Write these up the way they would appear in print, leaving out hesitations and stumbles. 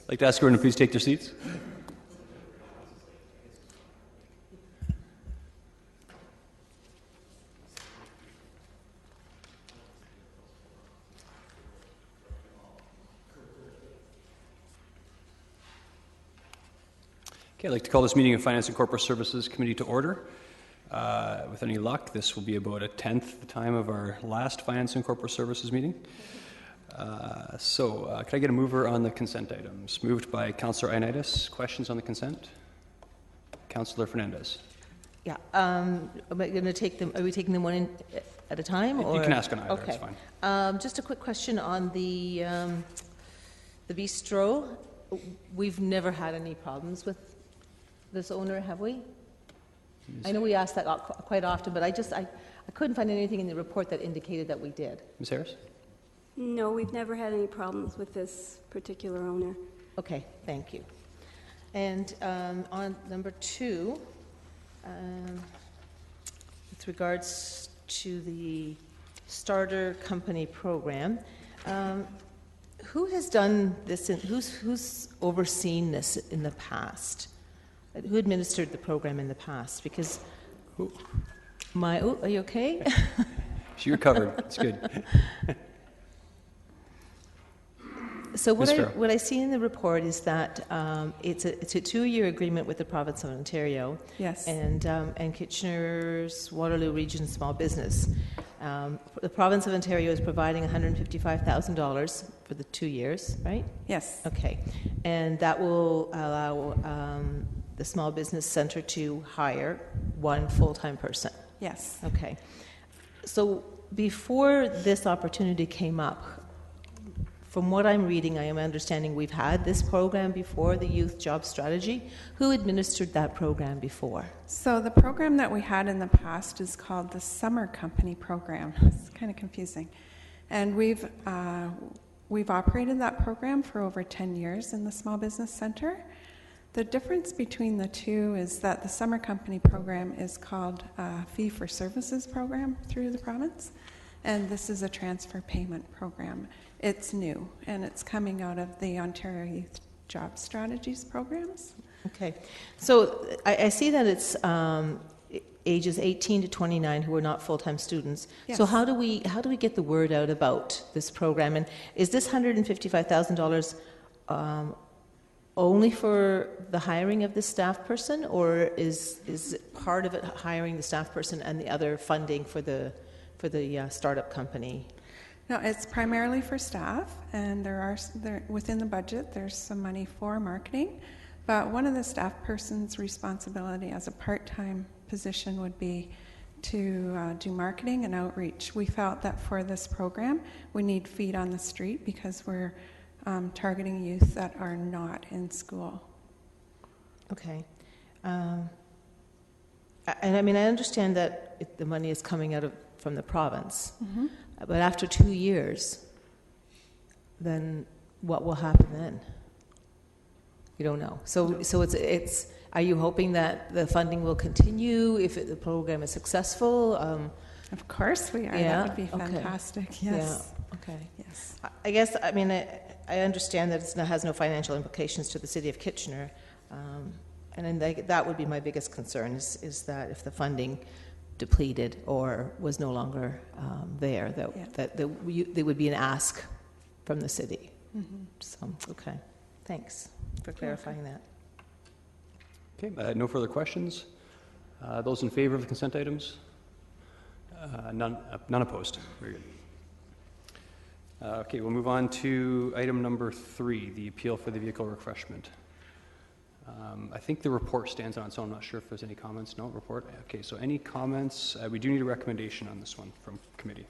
I'd like to ask everyone to please take their seats. Okay, I'd like to call this meeting of Finance and Corporate Services Committee to order. With any luck, this will be about a tenth the time of our last Finance and Corporate Services meeting. Could I get a mover on the consent items? Moved by Councillor Ioannidis. Questions on the consent? Councillor Fernandez. Yeah. Am I going to take them? Are we taking them one at a time? Or? You can ask on either. Okay. It's fine. Just a quick question on the bistro. We've never had any problems with this owner, have we? I know we ask that quite often, but I couldn't find anything in the report that indicated that we did. Ms. Harris? No, we've never had any problems with this particular owner. Okay, thank you. And on number 2, with regards to the starter company program, who has done this? Who's overseen this in the past? Who administered the program in the past? Because are you okay? You're covered. It's good. So what I see in the report is that it's a 2-year agreement with the province of Ontario. Yes. And Kitchener's Waterloo Region Small Business. The province of Ontario is providing $155,000 for the 2 years, right? Yes. Okay. And that will allow the Small Business Centre to hire 1 full-time person. Yes. Okay. So before this opportunity came up, from what I'm reading, I am understanding we've had this program before, the Youth Job Strategy. Who administered that program before? So the program that we had in the past is called the Summer Company Program. It's kind of confusing. And we've operated that program for over 10 years in the Small Business Centre. The difference between the two is that the Summer Company Program is called a fee-for-services program through the province, and this is a transfer payment program. It's new, and it's coming out of the Ontario Youth Job Strategies programs. Okay. So I see that it's ages 18 to 29 who are not full-time students. Yes. So how do we get the word out about this program? And is this $155,000 only for the hiring of the staff person, or is it part of it hiring the staff person and the other funding for the startup company? No, it's primarily for staff, and within the budget there's some money for marketing, but one of the staff person's responsibility as a part-time position would be to do marketing and outreach. We felt that for this program we need feet on the street because we're targeting youth that are not in school. Okay. And I mean, I understand that the money is coming from the province. Mm-hmm. But after 2 years, then what will happen then? You don't know. So it's. Are you hoping that the funding will continue if the program is successful? Of course we are. Yeah? That would be fantastic. Okay. Yes. Yeah. Okay. Yes. I guess. I mean, I understand that it has no financial implications to the city of Kitchener, and then that would be my biggest concern is that if the funding depleted or was no longer there, that there would be an ask from the city. Mm-hmm. So, okay. Thanks for clarifying that. Okay, no further questions. Those in favor of the consent items? None opposed. Very good. Okay, we'll move on to item number 3, the appeal for the vehicle refreshment. I think the report stands on its own. I'm not sure if there's any comments. No report. Okay, so any comments? We do need a recommendation on this one from committee.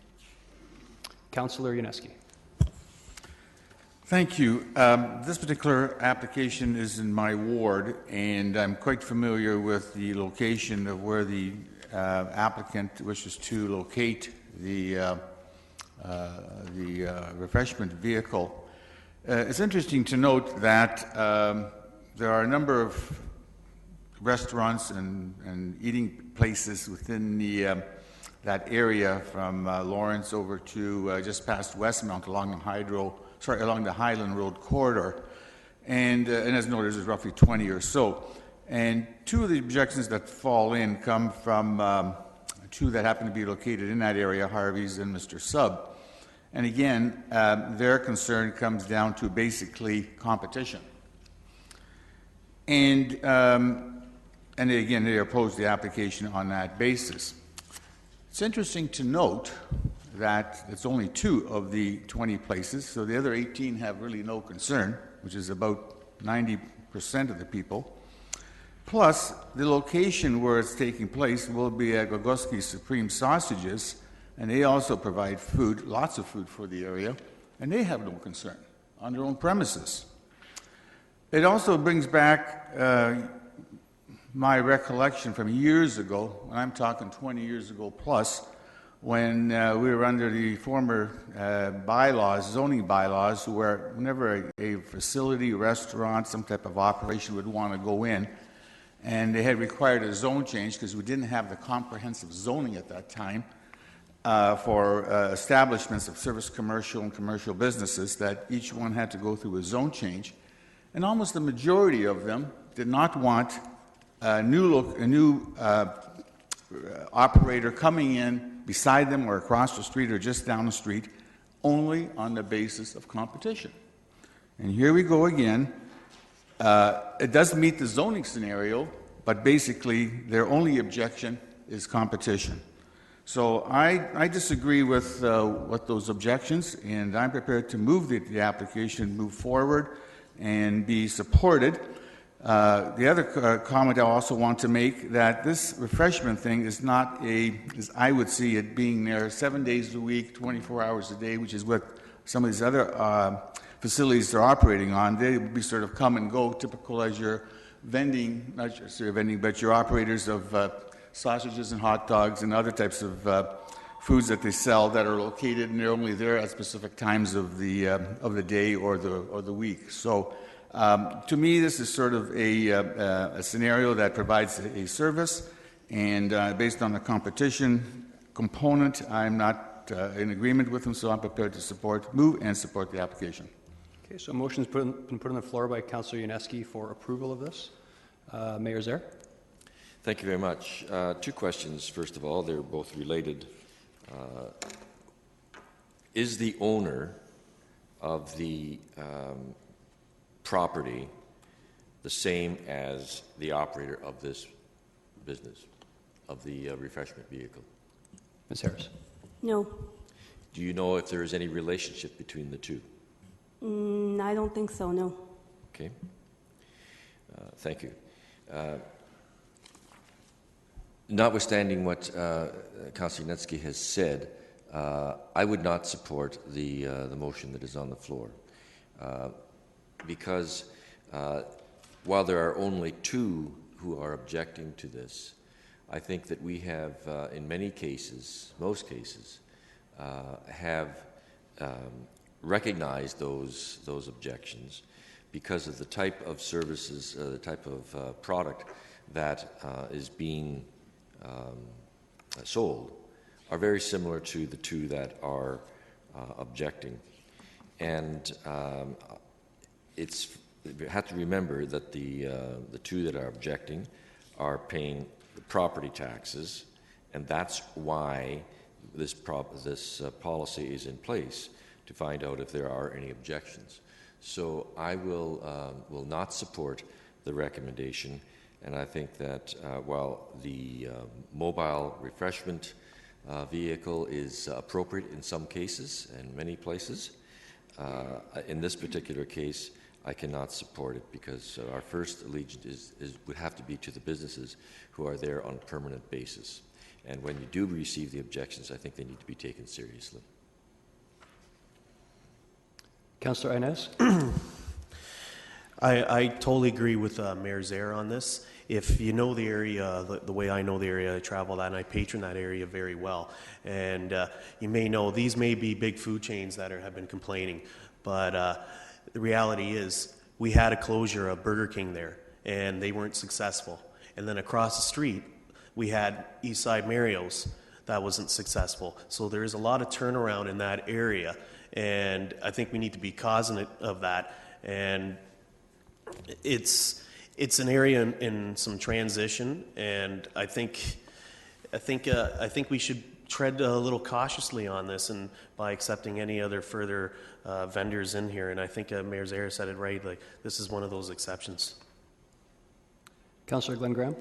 Councillor Yaneski. Thank you. This particular application is in my ward, and I'm quite familiar with the location of where the applicant wishes to locate the refreshment vehicle. It's interesting to note that there are a number of restaurants and eating places within that area from Lawrence over to just past Westmount along the Highland Road corridor. And as noted, there's roughly 20 or so. And two of the objections that fall in come from two that happen to be located in that area, Harvey's and Mr. Sub. And again, their concern comes down to basically competition. And again, they oppose the application on that basis. It's interesting to note that it's only 2 of the 20 places, so the other 18 have really no concern, which is about 90% of the people. Plus, the location where it's taking place will be at Gogoski Supreme Sausages, and they also provide food, lots of food for the area, and they have no concern on their own premises. It also brings back my recollection from years ago, and I'm talking 20 years ago plus, when we were under the former bylaws, zoning bylaws, where whenever a facility, restaurant, some type of operation would want to go in, and they had required a zone change because we didn't have the comprehensive zoning at that time for establishments of service commercial and commercial businesses, that each one had to go through a zone change. And almost the majority of them did not want a new operator coming in beside them or across the street or just down the street, only on the basis of competition. And here we go again. It does meet the zoning scenario, but basically their only objection is competition. So I disagree with those objections, and I'm prepared to move the application, move forward, and be supported. The other comment I also want to make, that this refreshment thing is not as I would see it, being there 7 days a week, 24 hours a day, which is what some of these other facilities they're operating on. They would be sort of come and go, typical as your vending, not just your vending, but your operators of sausages and hot dogs and other types of foods that they sell that are located, and they're only there at specific times of the day or the week. So to me, this is sort of a scenario that provides a service, and based on the competition component, I'm not in agreement with them, so I'm prepared to move and support the application. Okay, so a motion's been put on the floor by Councillor Yaneski for approval of this. Mayor Zaire? Thank you very much. 2 questions. First of all, they're both related. Is the owner of the property the same as the operator of this business, of the refreshment vehicle? Ms. Harris? No, Do you know if there is any relationship between the two? I don't think so, no. Okay. Thank you. Notwithstanding what Councillor Yaneski has said, I would not support the motion that is on the floor, because while there are only 2 who are objecting to this, I think that we have, in many cases, most cases, have recognized those objections because of the type of services, the type of product that is being sold are very similar to the 2 that are objecting. And you have to remember that the 2 that are objecting are paying the property taxes, and that's why this policy is in place, to find out if there are any objections. So I will not support the recommendation, and I think that while the mobile refreshment vehicle is appropriate in some cases and many places, in this particular case, I cannot support it, because our first allegiance would have to be to the businesses who are there on a permanent basis. And when you do receive the objections, I think they need to be taken seriously. Councillor Inez? I totally agree with Mayor Zaire on this. If you know the area, the way I know the area, I travel that and I patron that area very well. And you may know these may be big food chains that have been complaining, but the reality is we had a closure of Burger King there, and they weren't successful. And then across the street, we had Eastside Mario's that wasn't successful. So there is a lot of turnaround in that area, and I think we need to be cognizant of that. And it's an area in some transition, and I think we should tread a little cautiously on this, and by accepting any other further vendors in here. And I think Mayor Zare said it right. Like, this is one of those exceptions. Councillor Glenn Graham.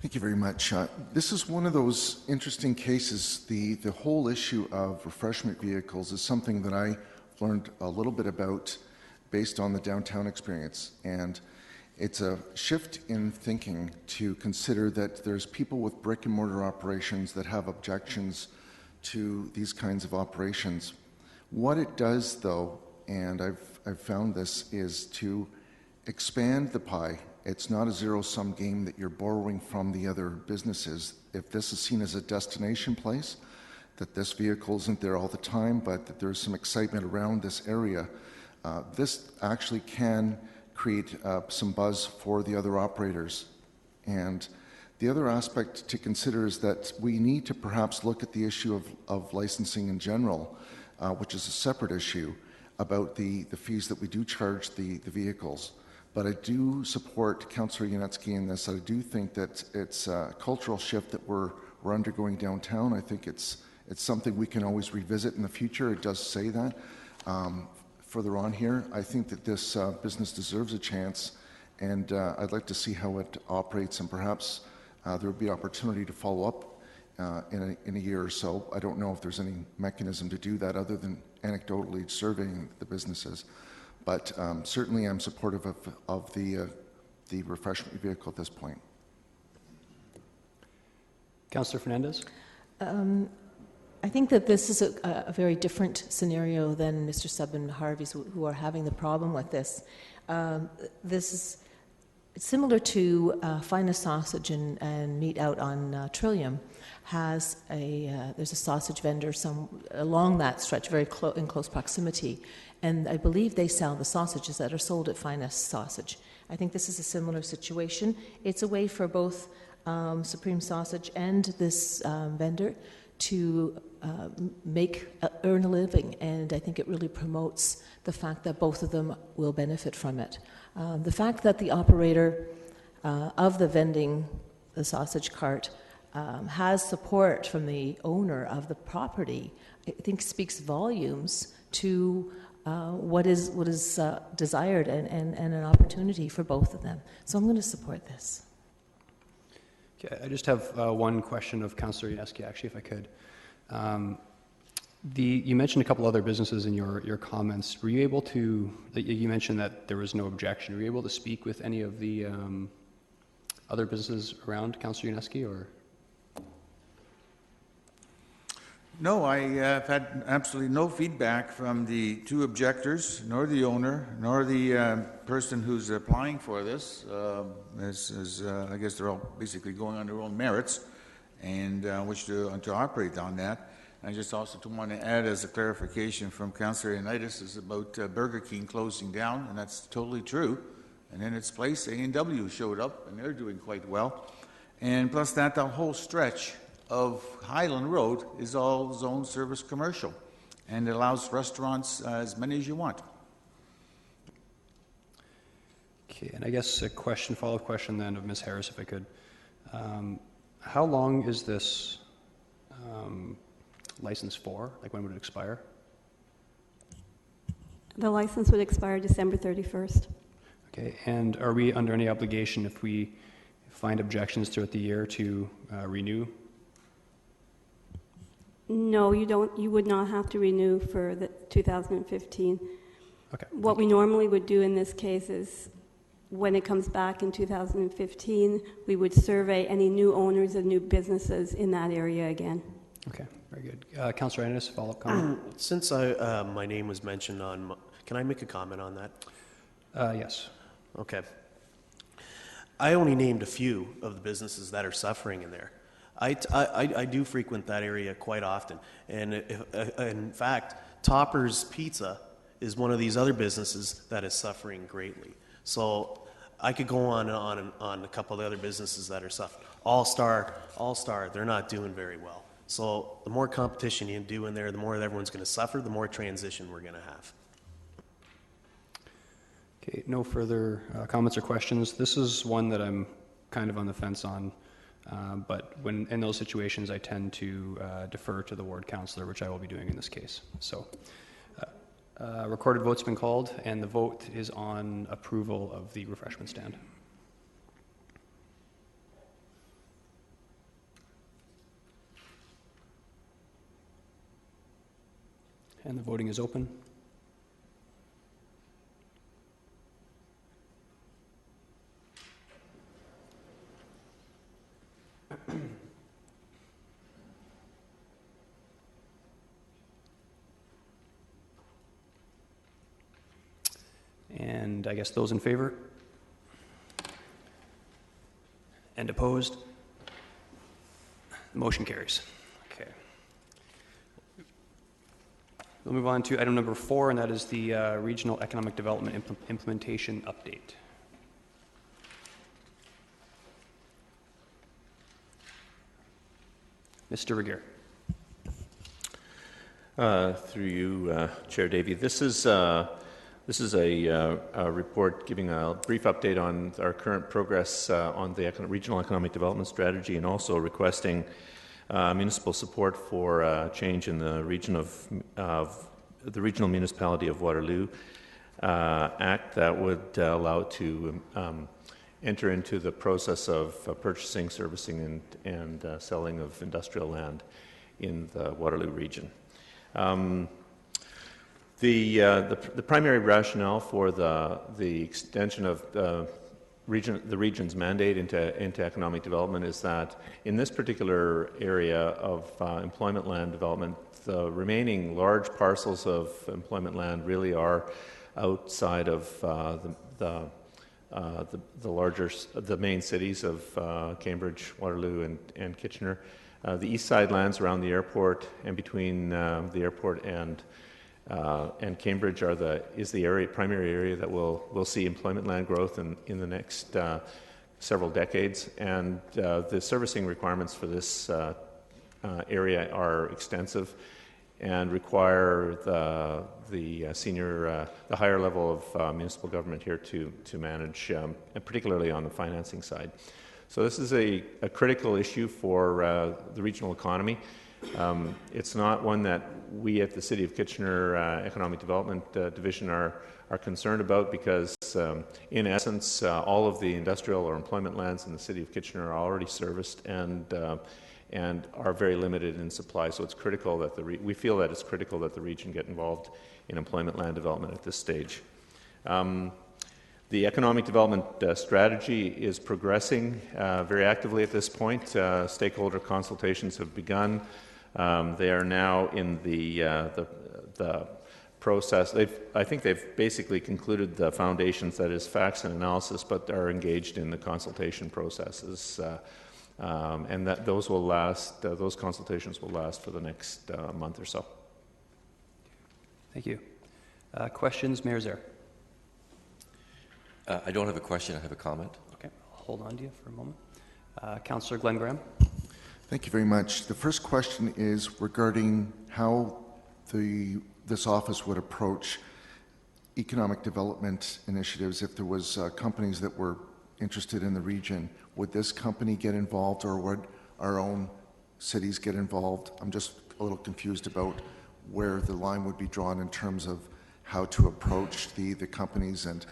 Thank you very much. This is one of those interesting cases. The whole issue of refreshment vehicles is something that I learned a little bit about based on the downtown experience. And it's a shift in thinking to consider that there's people with brick and mortar operations that have objections to these kinds of operations. What it does, though, and I've found this, is to expand the pie. It's not a zero-sum game that you're borrowing from the other businesses. If this is seen as a destination place, that this vehicle isn't there all the time, but that there's some excitement around this area, this actually can create some buzz for the other operators. And the other aspect to consider is that we need to perhaps look at the issue of licensing in general, which is a separate issue, about the fees that we do charge the vehicles. But I do support Councillor Yanetsky in this. I do think that it's a cultural shift that we're undergoing downtown. I think it's something we can always revisit in the future. It does say that. Further on here, I think that this business deserves a chance, and I'd like to see how it operates, and perhaps there would be opportunity to follow up in a year or so. I don't know if there's any mechanism to do that other than anecdotally surveying the businesses, but certainly I'm supportive of the refreshment vehicle at this point. Councillor Fernandez. I think that this is a very different scenario than Mr. Sub and Harvey's, who are having the problem with this. This is similar to Finest Sausage and Meat out on Trillium. There's a sausage vendor along that stretch, very in close proximity, and I believe they sell the sausages that are sold at Finest Sausage. I think this is a similar situation. It's a way for both Supreme Sausage and this vendor to earn a living, and I think it really promotes the fact that both of them will benefit from it. The fact that the operator of the sausage cart, has support from the owner of the property, I think speaks volumes to what is desired and an opportunity for both of them. So I'm going to support this. Okay, I just have one question of Councillor Yanetsky, actually, if I could. You mentioned a couple other businesses in your comments. Were you able to, you mentioned that there was no objection. Were you able to speak with any of the other businesses around, Councillor Yanetsky, or? No, I have had absolutely no feedback from the two objectors, nor the owner, nor the person who's applying for this. I guess they're all basically going on their own merits and wish to operate on that. I just also want to add as a clarification from Councillor Ioannidis is about Burger King closing down, and that's totally true. And in its place, A&W showed up, and they're doing quite well. And plus that, the whole stretch of Highland Road is all zone service commercial, and it allows restaurants as many as you want. Okay, and I guess a follow-up question then of Ms. Harris, if I could. How long is this license for? Like, when would it expire? The license would expire December 31st. Okay, and are we under any obligation if we find objections throughout the year to renew? No, you don't. You would not have to renew for the 2015. Okay. What we normally would do in this case is, when it comes back in 2015, we would survey any new owners of new businesses in that area again. Okay, very good. Councillor Ennis, follow-up comment? Since my name was mentioned can I make a comment on that? Yes. Okay. I only named a few of the businesses that are suffering in there. I do frequent that area quite often, and in fact, Topper's Pizza is one of these other businesses that is suffering greatly. So I could go on and on a couple of the other businesses that are suffering. All Star, they're not doing very well. So the more competition you do in there, the more everyone's going to suffer, the more transition we're going to have. Okay, no further comments or questions. This is one that I'm kind of on the fence on, but when in those situations, I tend to defer to the ward councillor, which I will be doing in this case. So, recorded vote's been called, and the vote is on approval of the refreshment stand. And the voting is open. And I guess those in favor? And opposed? The motion carries. Okay. We'll move on to item number 4, and that is the Regional Economic Development Implementation Update. Mr. Regier. Through you, Chair Davey. This is a report giving a brief update on our current progress on the Regional Economic Development Strategy, and also requesting municipal support for change in the region of the Regional Municipality of Waterloo Act that would allow it to enter into the process of purchasing, servicing, and selling of industrial land in the Waterloo region. The primary rationale for the extension of the region's mandate into economic development is that in this particular area of employment land development, the remaining large parcels of employment land really are outside of the main cities of Cambridge, Waterloo, and Kitchener. The east side lands around the airport and between the airport and Cambridge is the primary area that will see employment land growth in the next several decades, and the servicing requirements for this area are extensive and require the higher level of municipal government here to manage, and particularly on the financing side. So this is a critical issue for the regional economy. It's not one that we at the City of Kitchener Economic Development Division are concerned about, because in essence all of the industrial or employment lands in the City of Kitchener are already serviced and are very limited in supply. So it's critical that we feel that it's critical that the region get involved in employment land development at this stage. The economic development strategy is progressing very actively at this point. Stakeholder consultations have begun. They are now in the process. I think they've basically concluded the foundations, that is facts and analysis, but are engaged in the consultation processes, and that those will last. Those consultations will last for the next month or so. Thank you. Questions, Mayor Zaire? I don't have a question, I have a comment. Okay, I'll hold on to you for a moment. Councillor Glenn Graham. Thank you very much. The first question is regarding how this office would approach economic development initiatives if there was companies that were interested in the region. Would this company get involved, or would our own cities get involved? I'm just a little confused about where the line would be drawn in terms of how to approach the companies and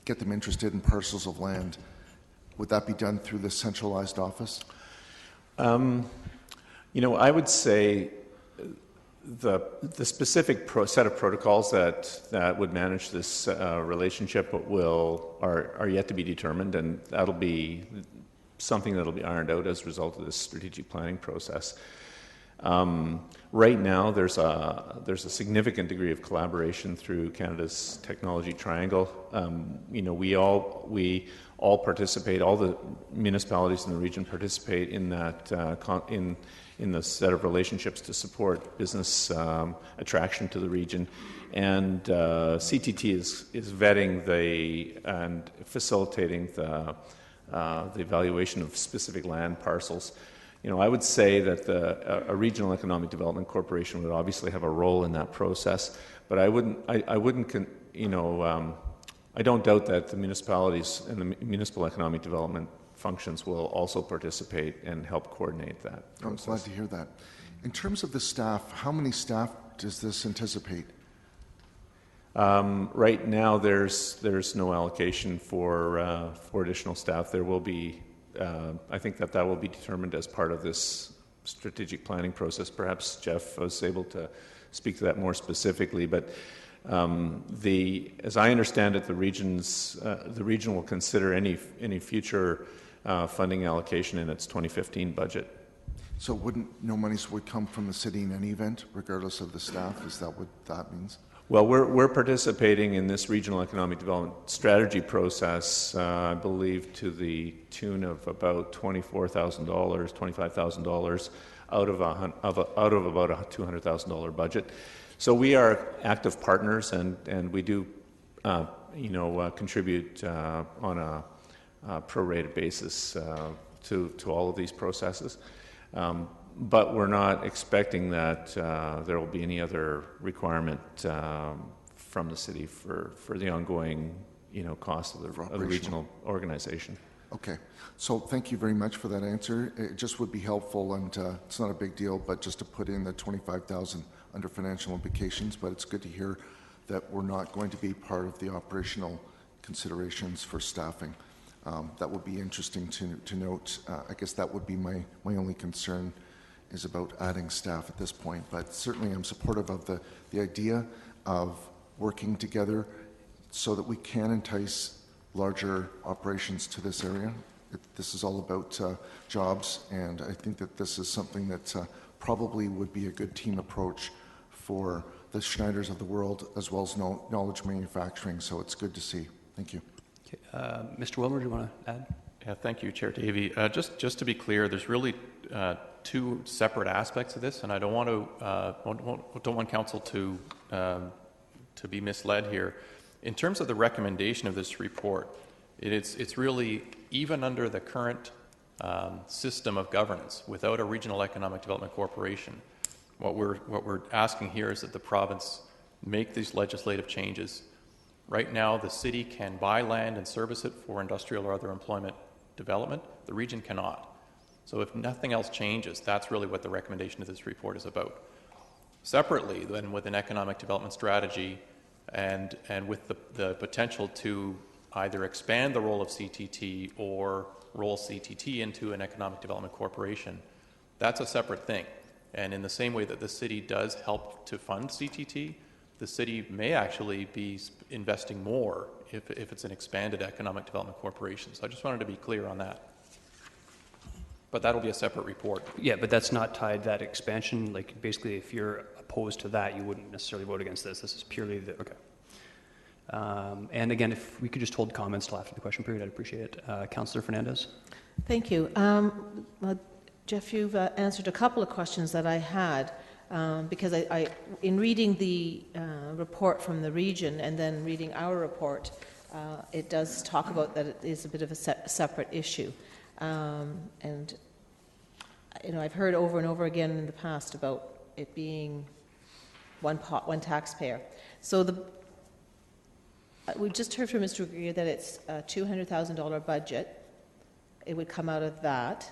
get them interested in parcels of land. Would that be done through the centralized office? I would say the specific set of protocols that would manage this relationship are yet to be determined, and that'll be something that'll be ironed out as a result of this strategic planning process. Right now, there's a significant degree of collaboration through Canada's Technology Triangle. We all participate. All the municipalities in the region participate in that in the set of relationships to support business attraction to the region. And CTT is vetting and facilitating the evaluation of specific land parcels. I would say that a regional economic development corporation would obviously have a role in that process, but I wouldn't I don't doubt that the municipalities and the municipal economic development functions will also participate and help coordinate that I'm process. glad to hear that. In terms of the staff, how many staff does this anticipate? Right now, there's no allocation for additional staff. There will be. I think that will be determined as part of this strategic planning process. Perhaps Jeff was able to speak to that more specifically, but as I understand it, the region will consider any future funding allocation in its 2015 budget. So no monies would come from the city in any event, regardless of the staff? Is that what that means? Well, we're participating in this regional economic development strategy process, I believe, to the tune of about $24,000, $25,000 out of about a $200,000 budget. So we are active partners, and we do, contribute on a prorated basis to all of these processes. But we're not expecting that there will be any other requirement from the city for the ongoing, cost of the regional organization. Okay. So thank you very much for that answer. It just would be helpful, and it's not a big deal, but just to put in the $25,000 under financial implications. But it's good to hear that we're not going to be part of the operational considerations for staffing. That would be interesting to note. I guess that would be my only concern, is about adding staff at this point. But certainly I'm supportive of the idea of working together so that we can entice larger operations to this area. This is all about jobs, and I think that this is something that probably would be a good team approach for the Schneiders of the world, as well as knowledge manufacturing, so it's good to see. Thank you. Okay. Mr. Wilmer, do you want to add? Yeah, thank you, Chair Davey. Just to be clear, there's really two separate aspects of this, and I don't want council to be misled here. In terms of the recommendation of this report, it's really, even under the current system of governance, without a regional economic development corporation, what we're asking here is that the province make these legislative changes. Right now, the city can buy land and service it for industrial or other employment development. The region cannot. So if nothing else changes, that's really what the recommendation of this report is about. Separately, then, with an economic development strategy and with the potential to either expand the role of CTT or roll CTT into an economic development corporation, that's a separate thing. And in the same way that the city does help to fund CTT, the city may actually be investing more if it's an expanded economic development corporation. So I just wanted to be clear on that. But that'll be a separate report. Yeah, but that's not tied, that expansion. Like, basically, if you're opposed to that, you wouldn't necessarily vote against this. This is purely the, okay. And again, if we could just hold comments till after the question period, I'd appreciate it. Councillor Fernandez. Thank you. Jeff, you've answered a couple of questions that I had, because I in reading the report from the region and then reading our report, it does talk about that it is a bit of a separate issue. And, I've heard over and over again in the past about it being one pot, one taxpayer. So we just heard from Mr. Greer that it's a $200,000 budget. It would come out of that.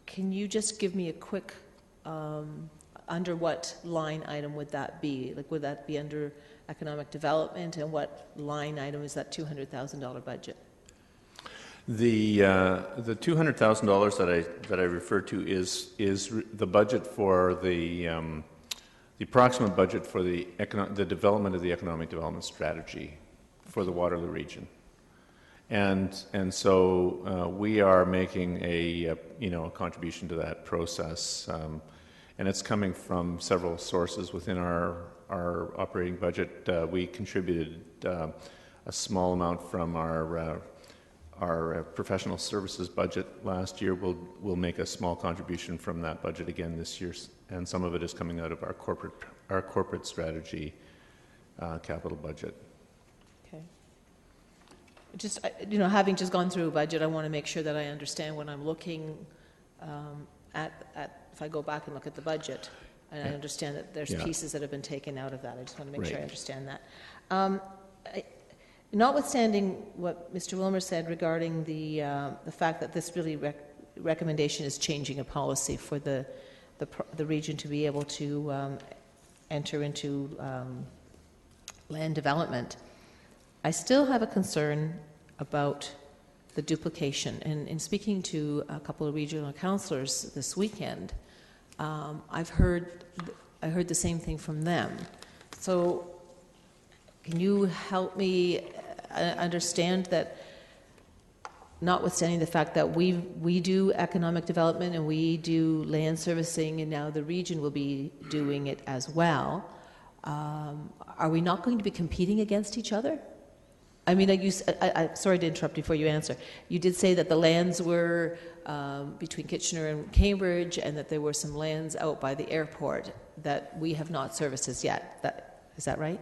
Can you just give me a quick, under what line item would that be? Like, would that be under economic development, and what line item is that $200,000 budget? The $200,000 that I referred to is the budget for the approximate budget for the development of the economic development strategy for the Waterloo region, and so we are making a contribution to that process, and it's coming from several sources within our operating budget. We contributed a small amount from our professional services budget last year. We'll make a small contribution from that budget again this year, and some of it is coming out of our corporate strategy capital budget. Okay. Just having just gone through a budget, I want to make sure that I understand when I'm looking at if I go back and look at the budget, and I understand that there's pieces that have been taken out of that. I just want to make sure I understand that. notwithstanding what Mr. Wilmer said regarding the fact that this really recommendation is changing a policy for the region to be able to enter into land development, I still have a concern about the duplication. And in speaking to a couple of regional councillors this weekend, I heard the same thing from them. So can you help me understand that, notwithstanding the fact that we do economic development and we do land servicing, and now the region will be doing it as well, are we not going to be competing against each other? I mean, sorry to interrupt before you answer. You did say that the lands were between Kitchener and Cambridge, and that there were some lands out by the airport that we have not serviced as yet. Is that right?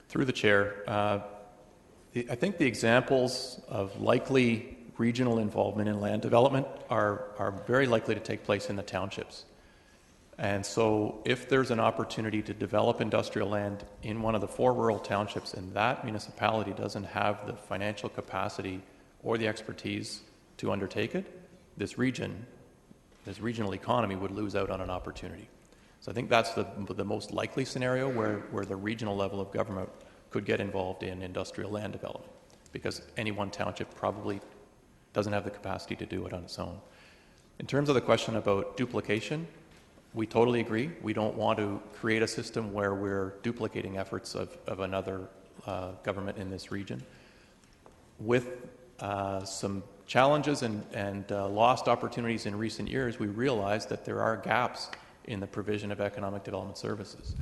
Through the chair, I think the examples of likely regional involvement in land development are very likely to take place in the townships. And so if there's an opportunity to develop industrial land in one of the 4 rural townships and that municipality doesn't have the financial capacity or the expertise to undertake it, this regional economy would lose out on an opportunity. So I think that's the most likely scenario where the regional level of government could get involved in industrial land development, because any one township probably doesn't have the capacity to do it on its own. In terms of the question about duplication, we totally agree. We don't want to create a system where we're duplicating efforts of another government in this region. With some challenges and lost opportunities in recent years, we realized that there are gaps in the provision of economic development services.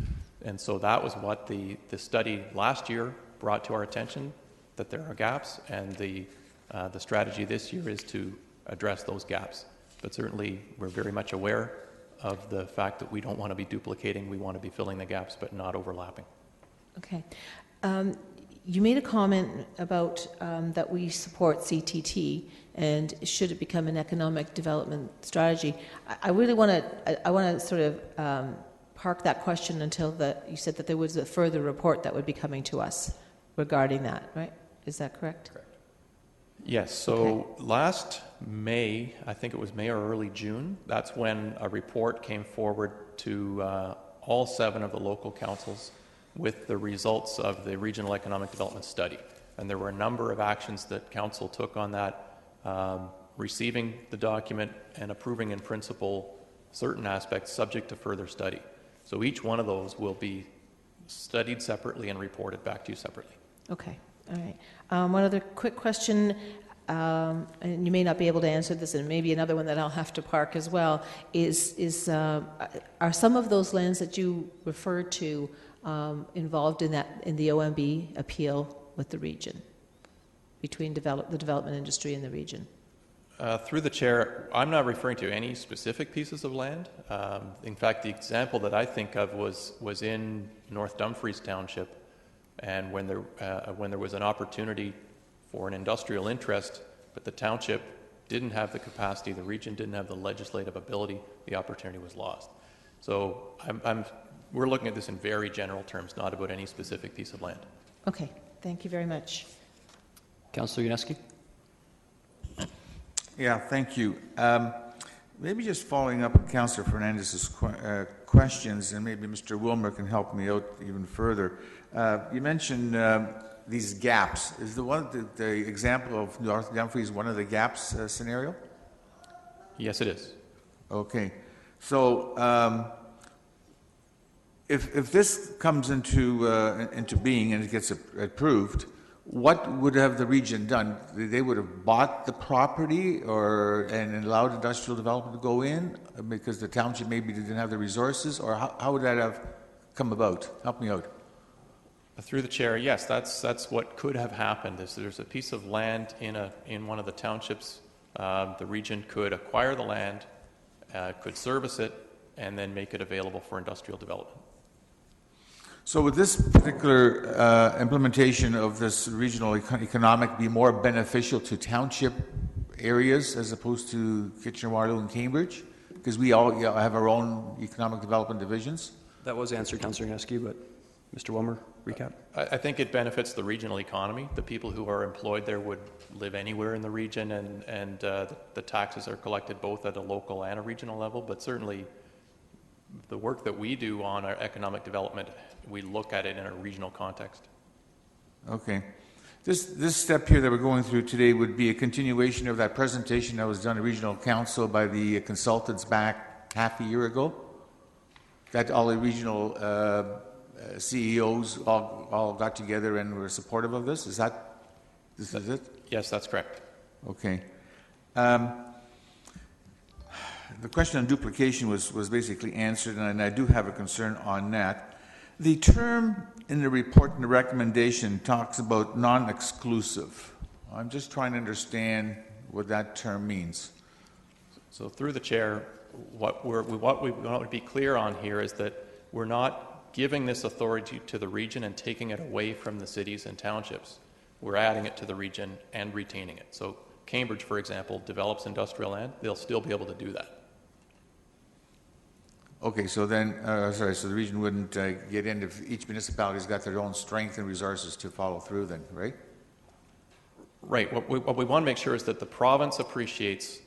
And so that was what the study last year brought to our attention, that there are gaps, and the strategy this year is to address those gaps. But certainly we're very much aware of the fact that we don't want to be duplicating, we want to be filling the gaps but not overlapping. Okay. You made a comment about that we support CTT, and should it become an economic development strategy. I really want to sort of park that question until you said that there was a further report that would be coming to us regarding that, right? Is that correct? Correct. Yes, so last May, I think it was May or early June, that's when a report came forward to all 7 of the local councils with the results of the Regional Economic Development Study. And there were a number of actions that council took on that, receiving the document and approving in principle certain aspects subject to further study. So each one of those will be studied separately and reported back to you separately. Okay. All right. One other quick question, and you may not be able to answer this, and maybe another one that I'll have to park as well, is are some of those lands that you referred to involved in the OMB appeal with the region, between the development industry and the region? Through the chair, I'm not referring to any specific pieces of land. In fact, the example that I think of was in North Dumfries Township, and when there was an opportunity for an industrial interest, but the township didn't have the capacity, the region didn't have the legislative ability, the opportunity was lost. So we're looking at this in very general terms, not about any specific piece of land. Okay, thank you very much. Councillor Yaneski? Yeah, thank you. Maybe just following up on Councillor Fernandez's questions, and maybe Mr. Wilmer can help me out even further. You mentioned these gaps. Is the example of North Dumfries one of the gaps scenario? Yes, it is. Okay. So if this comes into being and it gets approved, what would have the region done? They would have bought the property and allowed industrial development to go in because the township maybe didn't have the resources, or how would that have come about? Help me out. Through the chair, yes, that's what could have happened. There's a piece of land in one of the townships. The region could acquire the land, could service it, and then make it available for industrial development. So would this particular implementation of this regional economic be more beneficial to township areas as opposed to Kitchener, Waterloo, and Cambridge? Because we all have our own economic development divisions. That was answered, Councillor Yaneski, but Mr. Wilmer? recap? I think it benefits the regional economy. The people who are employed there would live anywhere in the region, and the taxes are collected both at a local and a regional level. But certainly, the work that we do on our economic development, we look at it in a regional context. Okay. This step here that we're going through today would be a continuation of that presentation that was done at Regional Council by the consultants back half a year ago. That all the regional CEOs all got together and were supportive of this. Is it? Yes, that's correct. Okay. The question on duplication was basically answered, and I do have a concern on that. The term in the report and the recommendation talks about non-exclusive. I'm just trying to understand what that term means. So through the chair, what we want to be clear on here is that we're not giving this authority to the region and taking it away from the cities and townships. We're adding it to the region and retaining it. So Cambridge, for example, develops industrial land, they'll still be able to do that. Okay, so then, so the region wouldn't get in if each municipality's got their own strength and resources to follow through then, right? Right. What we want to make sure is that the province appreciates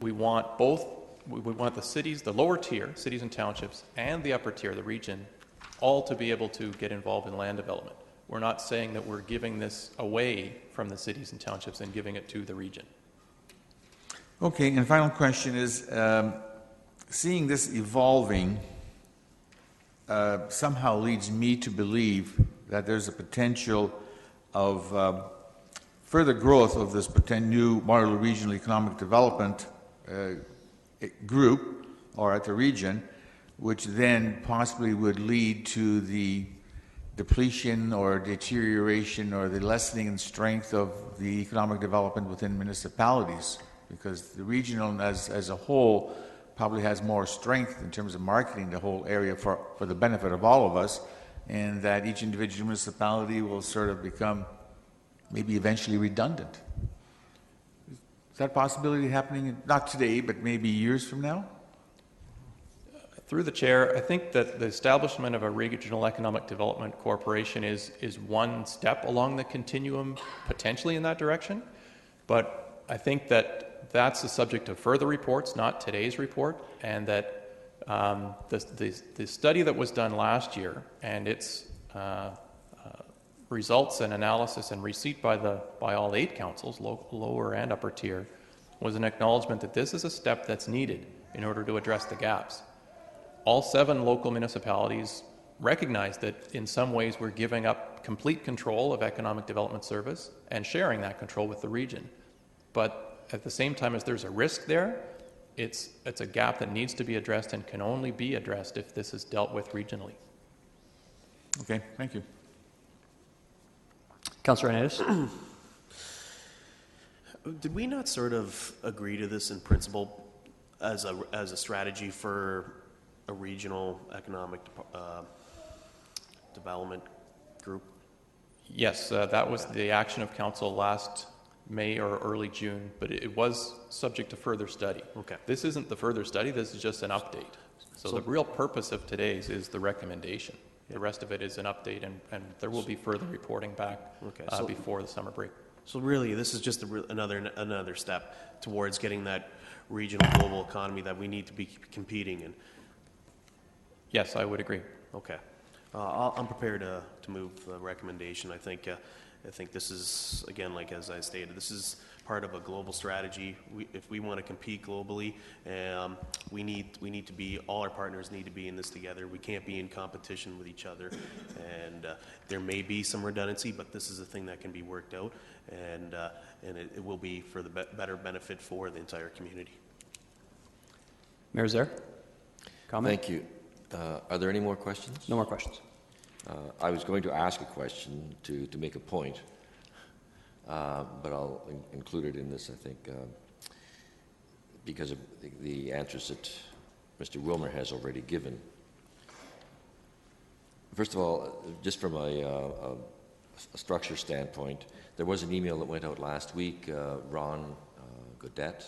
we want both, we want the cities, the lower tier, cities and townships, and the upper tier, the region, all to be able to get involved in land development. We're not saying that we're giving this away from the cities and townships and giving it to the region. Okay, and final question is, seeing this evolving somehow leads me to believe that there's a potential of further growth of this new Waterloo Regional Economic Development group or at the region, which then possibly would lead to the depletion or deterioration or the lessening in strength of the economic development within municipalities, because the regional as a whole probably has more strength in terms of marketing the whole area for the benefit of all of us, and that each individual municipality will sort of become maybe eventually redundant. Is that a possibility happening, not today, but maybe years from now? Through the chair, I think that the establishment of a regional economic development corporation is one step along the continuum, potentially in that direction. But I think that that's the subject of further reports, not today's report, and that the study that was done last year and its results and analysis and receipt by all 8 councils, lower and upper tier, was an acknowledgement that this is a step that's needed in order to address the gaps. All 7 local municipalities recognize that in some ways we're giving up complete control of economic development service and sharing that control with the region. But at the same time as there's a risk there, it's a gap that needs to be addressed and can only be addressed if this is dealt with regionally. Okay, thank you. Councillor Hernandez? Did we not sort of agree to this in principle as a strategy for a regional economic development group? Yes, that was the action of council last May or early June, but it was subject to further study. Okay. This isn't the further study, this is just an update. So the real purpose of today's is the recommendation. The rest of it is an update, and there will be further reporting back before the summer break. So really, this is just another step towards getting that regional global economy that we need to be competing in. Yes, I would agree. Okay. I'm prepared to move the recommendation. I think this is, again, like as I stated, this is part of a global strategy. If we want to compete globally, we need to be, all our partners need to be in this together. We can't be in competition with each other. And there may be some redundancy, but this is a thing that can be worked out, and it will be for the better benefit for the entire community. Mayor Zaire? Comment? Thank you. Are there any more questions? No more questions. I was going to ask a question to make a point, but I'll include it in this, I think, because of the answers that Mr. Wilmer has already given. First of all, just from a structure standpoint, there was an email that went out last week. Ron Godet,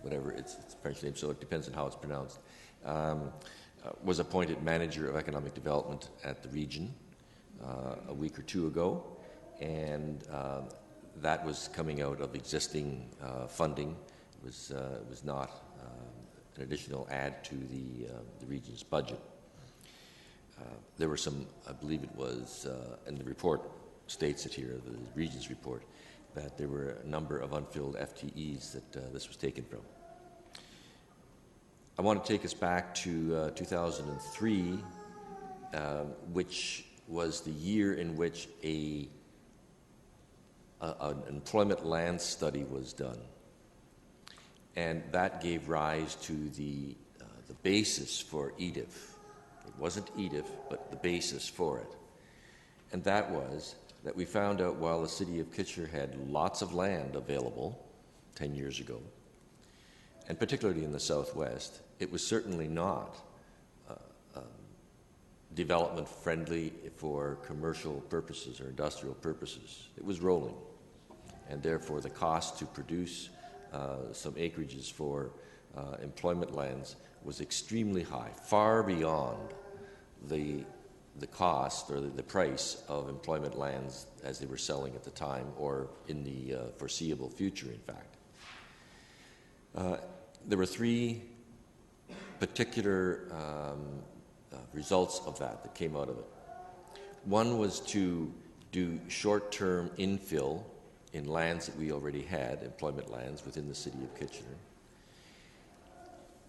whatever, it's French name, so it depends on how it's pronounced, was appointed manager of economic development at the region a week or two ago, and that was coming out of existing funding. It was not an additional add to the region's budget. There were some, I believe it was, and the report states it here, the region's report, that there were a number of unfilled FTEs that this was taken from. I want to take us back to 2003, which was the year in which an employment land study was done. And that gave rise to the basis for EDIF. It wasn't EDIF, but the basis for it. And that was that we found out while the city of Kitchener had lots of land available 10 years ago, and particularly in the southwest, it was certainly not development friendly for commercial purposes or industrial purposes. It was rolling, and therefore the cost to produce some acreages for employment lands was extremely high, far beyond the cost or the price of employment lands as they were selling at the time or in the foreseeable future, in fact. There were three particular results of that came out of it. One was to do short-term infill in lands that we already had, employment lands within the city of Kitchener.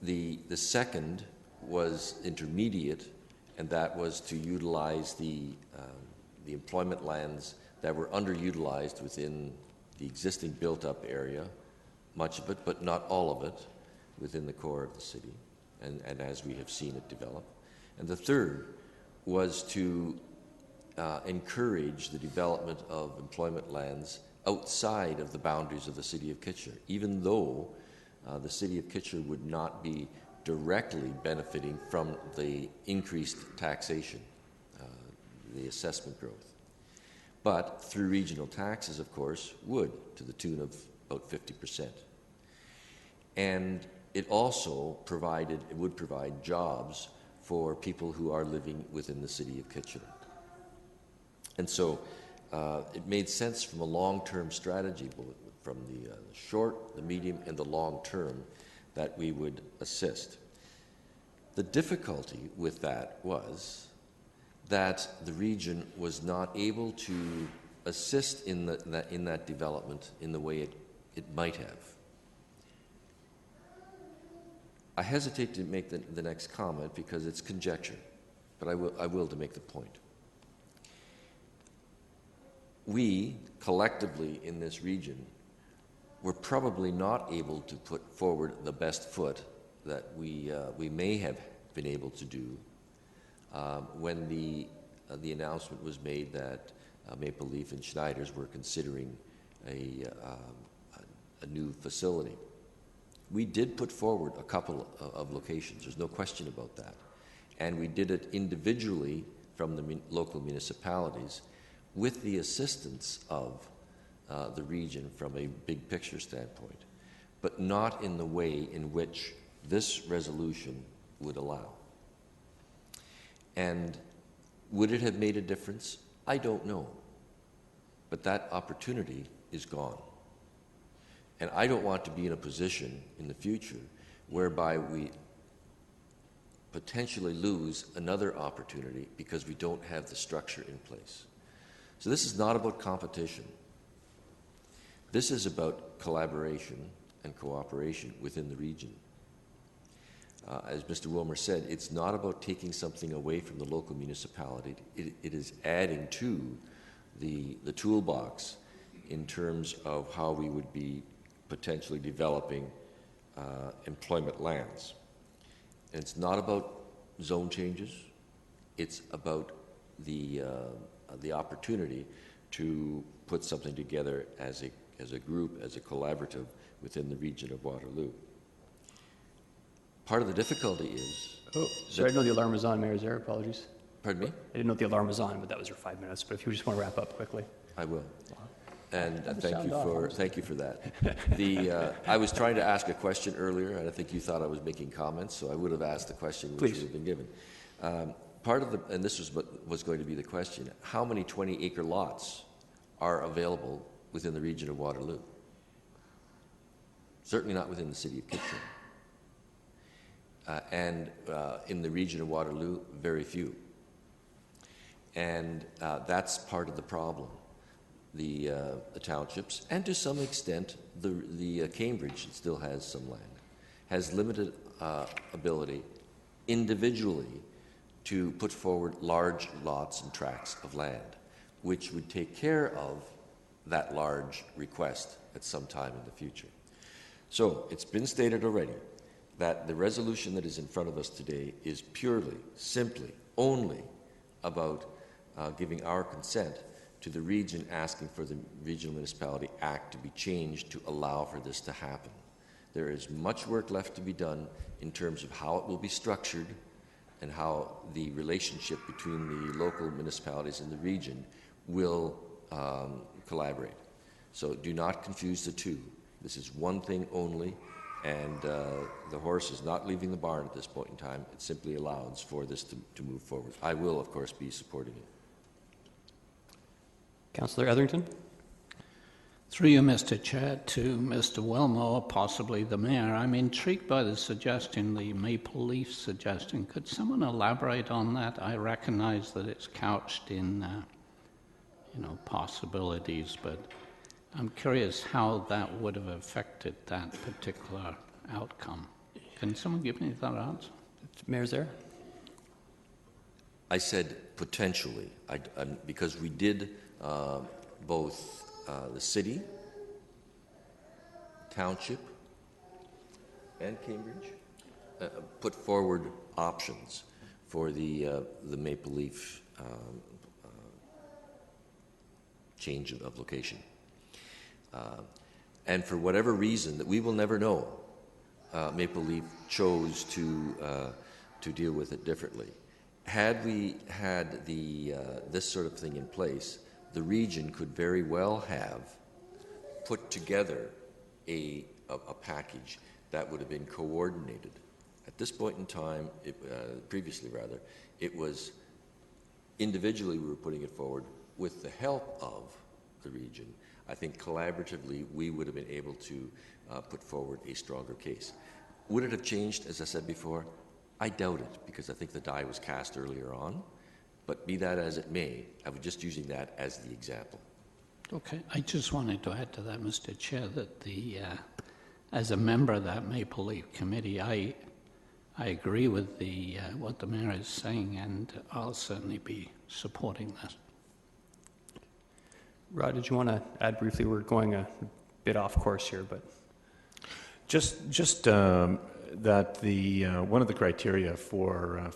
The second was intermediate, and that was to utilize the employment lands that were underutilized within the existing built-up area, much of it, but not all of it, within the core of the city, and as we have seen it develop. And the third was to encourage the development of employment lands outside of the boundaries of the city of Kitchener, even though the city of Kitchener would not be directly benefiting from the increased taxation, the assessment growth. But through regional taxes, of course, would, to the tune of about 50%. And it also would provide jobs for people who are living within the city of Kitchener. And so it made sense from a long-term strategy, from the short, the medium, and the long term, that we would assist. The difficulty with that was that the region was not able to assist in that development in the way it might have. I hesitate to make the next comment because it's conjecture, but I will to make the point. We, collectively in this region, were probably not able to put forward the best foot that we may have been able to do when the announcement was made that Maple Leaf and Schneider's were considering a new facility. We did put forward a couple of locations, there's no question about that. And we did it individually from the local municipalities with the assistance of the region from a big picture standpoint, but not in the way in which this resolution would allow. And would it have made a difference? I don't know. But that opportunity is gone. And I don't want to be in a position in the future whereby we potentially lose another opportunity because we don't have the structure in place. So this is not about competition. This is about collaboration and cooperation within the region. As Mr. Wilmer said, it's not about taking something away from the local municipality. It is adding to the toolbox in terms of how we would be potentially developing employment lands. And it's not about zone changes. It's about the opportunity to put something together as a group, as a collaborative within the region of Waterloo. Part of the difficulty is... Oh, sorry, I didn't know the alarm was on, Mayor Zare. Apologies. Pardon me? I didn't know the alarm was on, but that was your 5 minutes. But if you just want to wrap up quickly. I will. And thank you for that. I was trying to ask a question earlier, and I think you thought I was making comments, so I would have asked the question which would have been given. And this was what was going to be the question: how many 20-acre lots are available within the region of Waterloo? Certainly not within the city of Kitchener. And in the region of Waterloo, very few. And that's part of the problem. The townships, and to some extent, the Cambridge still has some land, has limited ability individually to put forward large lots and tracts of land, which would take care of that large request at some time in the future. So it's been stated already that the resolution that is in front of us today is purely, simply, only about giving our consent to the region asking for the Regional Municipality Act to be changed to allow for this to happen. There is much work left to be done in terms of how it will be structured and how the relationship between the local municipalities and the region will collaborate. So do not confuse the two. This is one thing only, and the horse is not leaving the barn at this point in time. It simply allows for this to move forward. I will, of course, be supporting it. Councillor Etherington? Through you, Mr. Chair, to Mr. Wilmore, possibly the Mayor. I'm intrigued by the suggestion, the Maple Leaf suggestion. Could someone elaborate on that? I recognize that it's couched in, possibilities, but I'm curious how that would have affected that particular outcome. Can someone give me that answer? Mayor Zare? I said potentially, because we did both the city, township, and Cambridge put forward options for the Maple Leaf change of location. And for whatever reason that we will never know, Maple Leaf chose to deal with it differently. Had we had this sort of thing in place, the region could very well have put together a package that would have been coordinated. At this point in time, previously rather, it was individually we were putting it forward with the help of the region. I think collaboratively we would have been able to put forward a stronger case. Would it have changed, as I said before? I doubt it, because I think the die was cast earlier on. But be that as it may, I was just using that as the example. Okay, I just wanted to add to that, Mr. Chair, that as a member of that Maple Leaf Committee, I agree with what the Mayor is saying, and I'll certainly be supporting that. Rod, did you want to add briefly? We're going a bit off course here, but just that one of the criteria for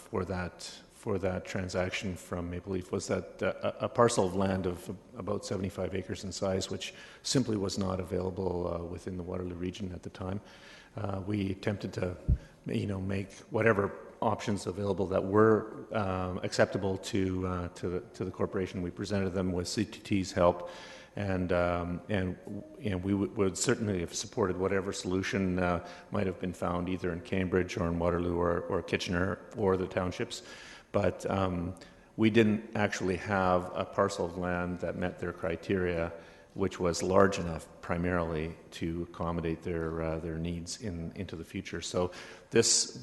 that transaction from Maple Leaf was that a parcel of land of about 75 acres in size, which simply was not available within the Waterloo region at the time. We attempted to, make whatever options available that were acceptable to the corporation. We presented them with CTT's help, and we would certainly have supported whatever solution might have been found either in Cambridge or in Waterloo or Kitchener or the townships. But we didn't actually have a parcel of land that met their criteria, which was large enough primarily to accommodate their needs into the future. So this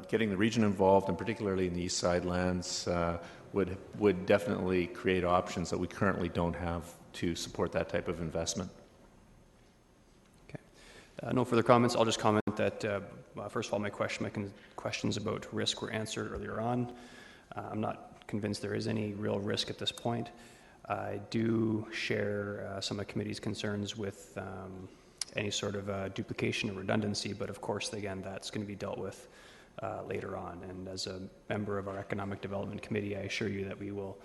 getting the region involved, and particularly in the East Side lands, would definitely create options that we currently don't have to support that type of investment. Okay. No further comments. I'll just comment that, first of all, my questions about risk were answered earlier on. I'm not convinced there is any real risk at this point. I do share some of the committee's concerns with any sort of duplication or redundancy, but of course, again, that's going to be dealt with later on. And as a member of our Economic Development Committee, I assure you that we will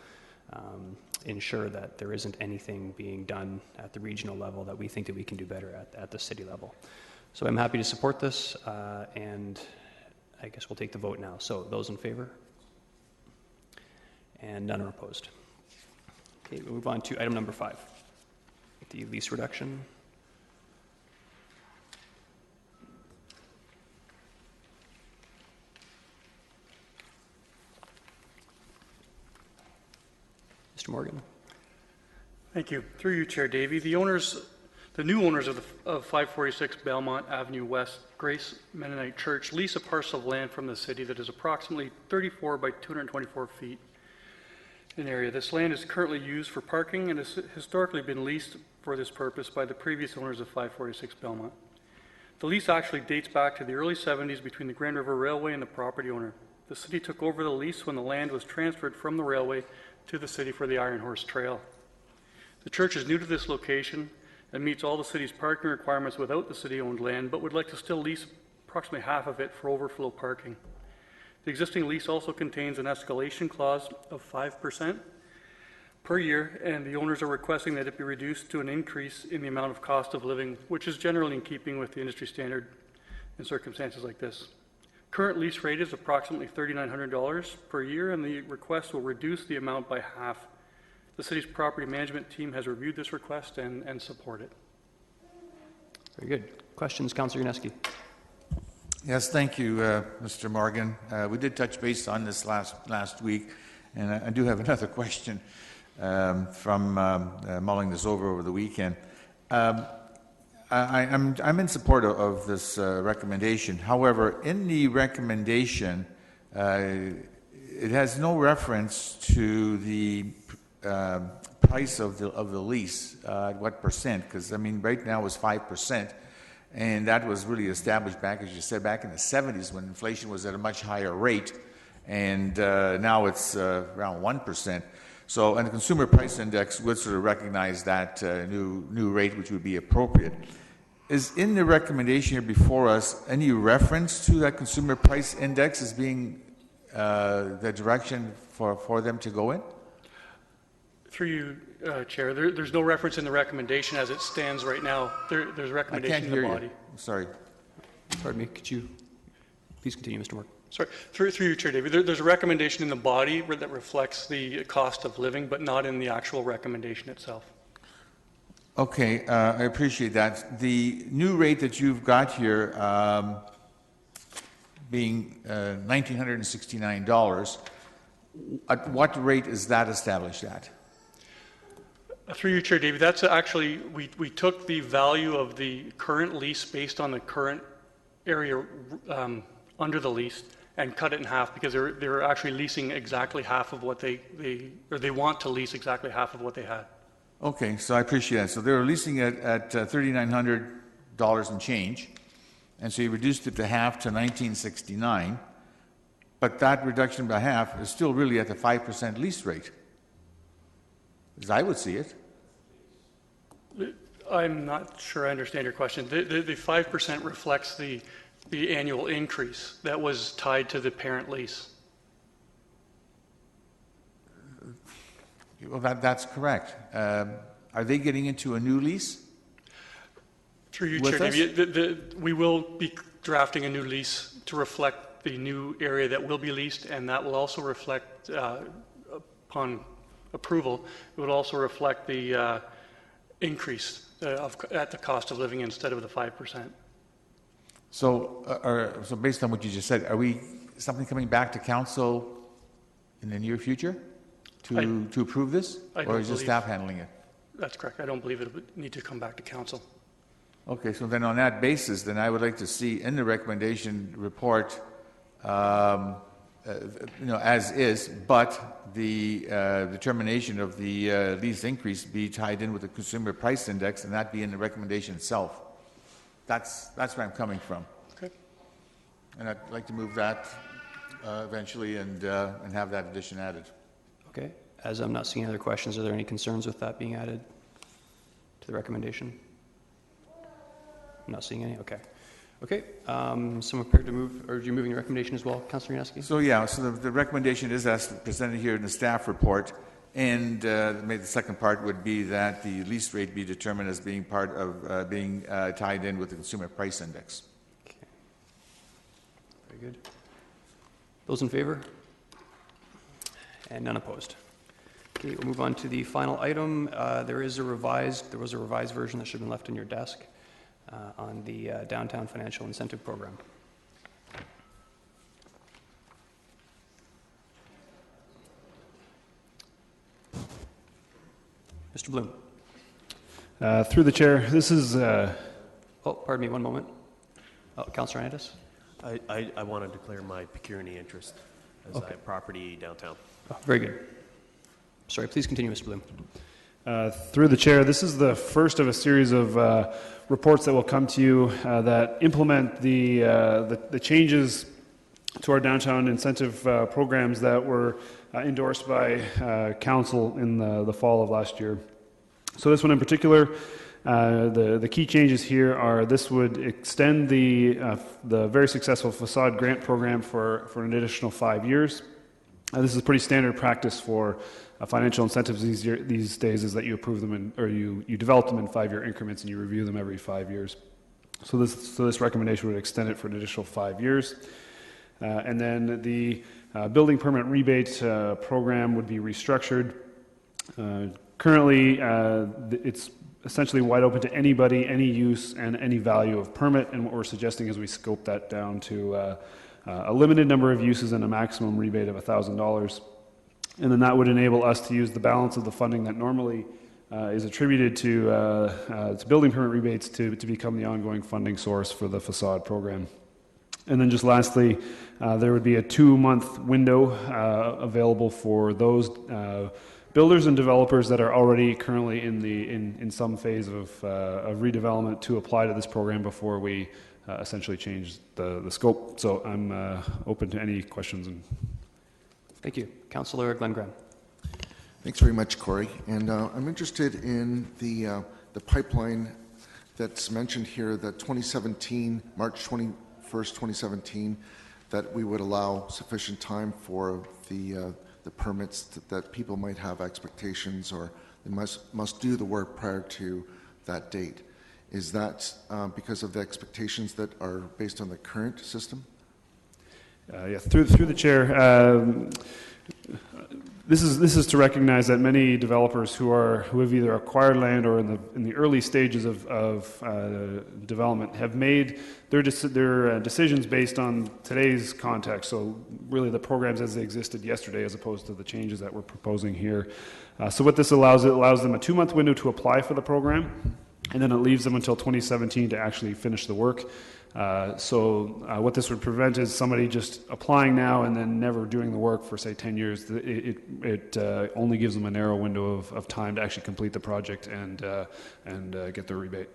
ensure that there isn't anything being done at the regional level that we think that we can do better at the city level. So I'm happy to support this, and I guess we'll take the vote now. So those in favor? And none are opposed. Okay, we'll move on to item number 5. the lease reduction. Mr. Morgan. Thank you. Through you, Chair Davey. The new owners of 546 Belmont Avenue West Grace Mennonite Church lease a parcel of land from the city that is approximately 34 by 224 feet in area. This land is currently used for parking and has historically been leased for this purpose by the previous owners of 546 Belmont. The lease actually dates back to the early 70s between the Grand River Railway and the property owner. The city took over the lease when the land was transferred from the railway to the city for the Iron Horse Trail. The church is new to this location and meets all the city's parking requirements without the city-owned land, but would like to still lease approximately half of it for overflow parking. The existing lease also contains an escalation clause of 5% per year, and the owners are requesting that it be reduced to an increase in the amount of cost of living, which is generally in keeping with the industry standard in circumstances like this. Current lease rate is approximately $3,900 per year, and the request will reduce the amount by half. The city's property management team has reviewed this request and support it. Very good. Questions, Councillor Yaneski? Yes, thank you, Mr. Morgan. We did touch base on this last week, and I do have another question from mulling this over the weekend. I'm in support of this recommendation. However, in the recommendation, it has no reference to the price of the lease, what percent, because I mean right now it's 5%, and that was really established back, as you said, back in the 70s when inflation was at a much higher rate, and now it's around 1%. So, and the Consumer Price Index would sort of recognize that new rate, which would be appropriate. Is in the recommendation here before us any reference to that Consumer Price Index as being the direction for them to go in? Through you, Chair, there's no reference in the recommendation as it stands right now. There's a recommendation in the body. You. Sorry. Pardon me. Could you please continue, Mr. Morgan? Sorry. Through you, Chair David. There's a recommendation in the body that reflects the cost of living, but not in the actual recommendation itself. Okay, I appreciate that. The new rate that you've got here being $1,969, at what rate is that established at? Through you, Chair David, that's actually, we took the value of the current lease based on the current area under the lease and cut it in half because they're actually leasing exactly half of what they want to lease exactly half of what they had. Okay, so I appreciate that. So they're leasing it at $3,900 and change, and so you reduced it to half to $1,969, but that reduction by half is still really at the 5% lease rate, as I would see it. I'm not sure I understand your question. The 5% reflects the annual increase that was tied to the parent lease. Well, that's correct. Are they getting into a new lease? Through you, Chair David, we will be drafting a new lease to reflect the new area that will be leased, and that will also reflect, upon approval, it would also reflect the increase at the cost of living instead of the 5%. So, so based on what you just said, are we something coming back to council in the near future to approve this, or is the staff handling it? That's correct. I don't believe it would need to come back to council. Okay, so then on that basis, then I would like to see in the recommendation report, as is, but the determination of the lease increase be tied in with the Consumer Price Index, and that be in the recommendation itself. That's where I'm coming from. Okay. And I'd like to move that eventually and have that addition added. Okay. As I'm not seeing other questions, are there any concerns with that being added to the recommendation? I'm not seeing any. Okay. Okay. Someone prepared to move, or are you moving the recommendation as well, Councillor Yaneski? So yeah, so the recommendation is as presented here in the staff report, and maybe the second part would be that the lease rate be determined as being part of being tied in with the Consumer Price Index. Okay. Very good. Those in favor? And none opposed. Okay, we'll move on to the final item. There was a revised version that should have been left in your desk on the Downtown Financial Incentive Program. Mr. Bloom. Through the chair, this is... Oh, pardon me, one moment. Oh, Councillor Hernandez. I want to declare my pecuniary interest as I have property downtown. Oh, very good. Sorry, please continue, Mr. Bloom. Through the chair, this is the first of a series of reports that will come to you that implement the changes to our downtown incentive programs that were endorsed by council in the fall of last year. So this one in particular, the key changes here are this would extend the very successful facade grant program for an additional 5 years. This is pretty standard practice for financial incentives these days, is that you approve them or you develop them in 5-year increments and you review them every 5 years. So this recommendation would extend it for an additional 5 years. And then the building permit rebate program would be restructured. Currently, it's essentially wide open to anybody, any use, and any value of permit. And what we're suggesting is we scope that down to a limited number of uses and a maximum rebate of $1,000. And then that would enable us to use the balance of the funding that normally is attributed to building permit rebates to become the ongoing funding source for the facade program. And then just lastly, there would be a 2-month window available for those builders and developers that are already currently in some phase of redevelopment to apply to this program before we essentially change the scope. So I'm open to any questions. Thank you. Councillor Glenn Graham. Thanks very much, Corey. And I'm interested in the pipeline that's mentioned here, that 2017, March 21st, 2017, that we would allow sufficient time for the permits that people might have expectations, or they must do the work prior to that date. Is that because of the expectations that are based on the current system? Yeah, through the chair. This is to recognize that many developers who have either acquired land or in the early stages of development have made their decisions based on today's context. So really the programs as they existed yesterday, as opposed to the changes that we're proposing here. So what this allows, it allows them a 2-month window to apply for the program, and then it leaves them until 2017 to actually finish the work. What this would prevent is somebody just applying now and then never doing the work for, say, 10 years. It only gives them a narrow window of time to actually complete the project and get their rebate.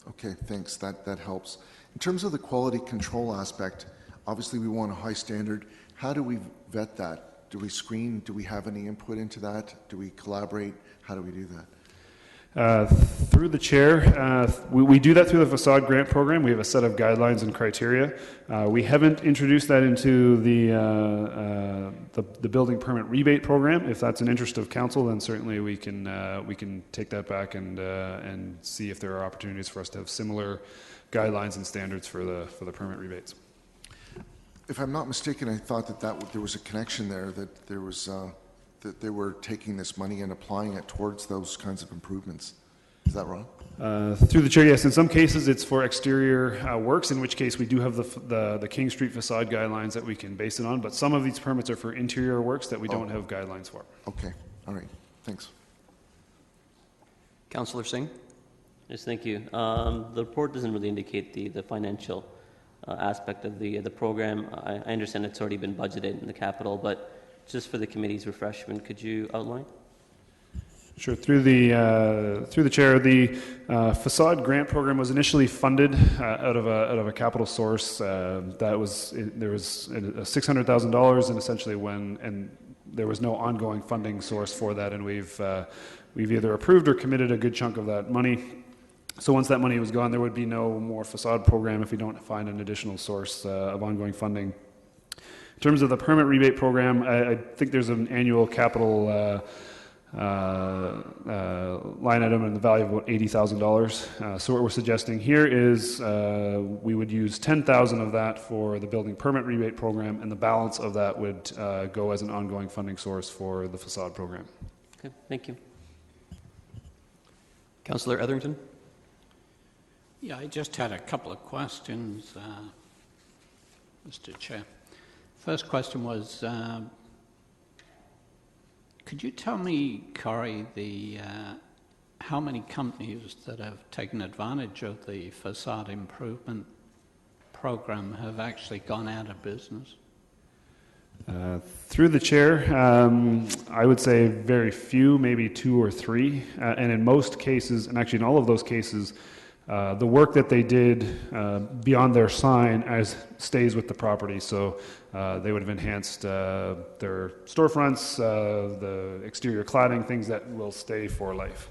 Okay, thanks. That helps. In terms of the quality control aspect, obviously we want a high standard. How do we vet that? Do we screen? Do we have any input into that? Do we collaborate? How do we do that? Through the chair, we do that through the facade grant program. We have a set of guidelines and criteria. We haven't introduced that into the building permit rebate program. If that's an interest of council, then certainly we can take that back and see if there are opportunities for us to have similar guidelines and standards for the permit rebates. If I'm not mistaken, I thought that there was a connection there, that there was that they were taking this money and applying it towards those kinds of improvements. Is that wrong? Through the chair, yes. In some cases, it's for exterior works, in which case we do have the King Street facade guidelines that we can base it on, but some of these permits are for interior works that we don't have guidelines for. Okay. All right. Thanks. Councillor Singh? Yes, thank you. The report doesn't really indicate the financial aspect of the program. I understand it's already been budgeted in the capital, but just for the committee's refreshment, could you outline? Sure. Through the chair, the facade grant program was initially funded out of a capital source. There was $600,000, and essentially there was no ongoing funding source for that, and we've either approved or committed a good chunk of that money. So once that money was gone, there would be no more facade program if we don't find an additional source of ongoing funding. In terms of the permit rebate program, I think there's an annual capital line item in the value of about $80,000. So what we're suggesting here is we would use $10,000 of that for the building permit rebate program, and the balance of that would go as an ongoing funding source for the facade program. Okay, thank you. Councillor Etherington? Yeah, I just had a couple of questions, Mr. Chair. First question was, could you tell me, Corey, how many companies that have taken advantage of the facade improvement program have actually gone out of business? Through the chair, I would say very few, maybe 2 or 3. And in most cases, and actually in all of those cases, the work that they did beyond their sign stays with the property. So they would have enhanced their storefronts, the exterior cladding, things that will stay for life.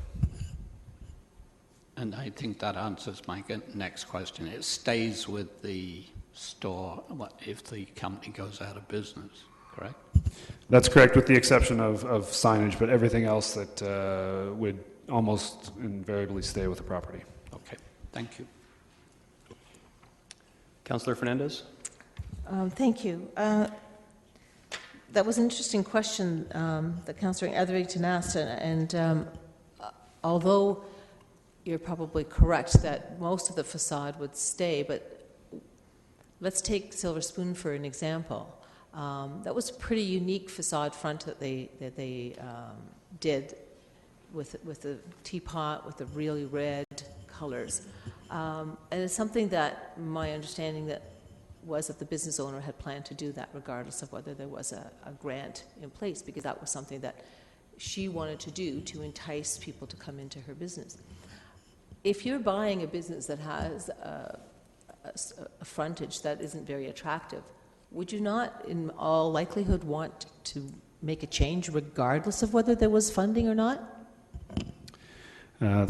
And I think that answers my next question. It stays with the store if the company goes out of business, correct? That's correct, with the exception of signage, but everything else that would almost invariably stay with the property. Okay, thank you. Councillor Fernandez? Thank you. That was an interesting question that Councillor Etherington asked, and although you're probably correct that most of the facade would stay, but let's take Silver Spoon for an example. That was a pretty unique facade front that they did with the teapot, with the really red colors. And it's something that my understanding was that the business owner had planned to do that regardless of whether there was a grant in place, because that was something that she wanted to do to entice people to come into her business. If you're buying a business that has a frontage that isn't very attractive, would you not, in all likelihood, want to make a change regardless of whether there was funding or not?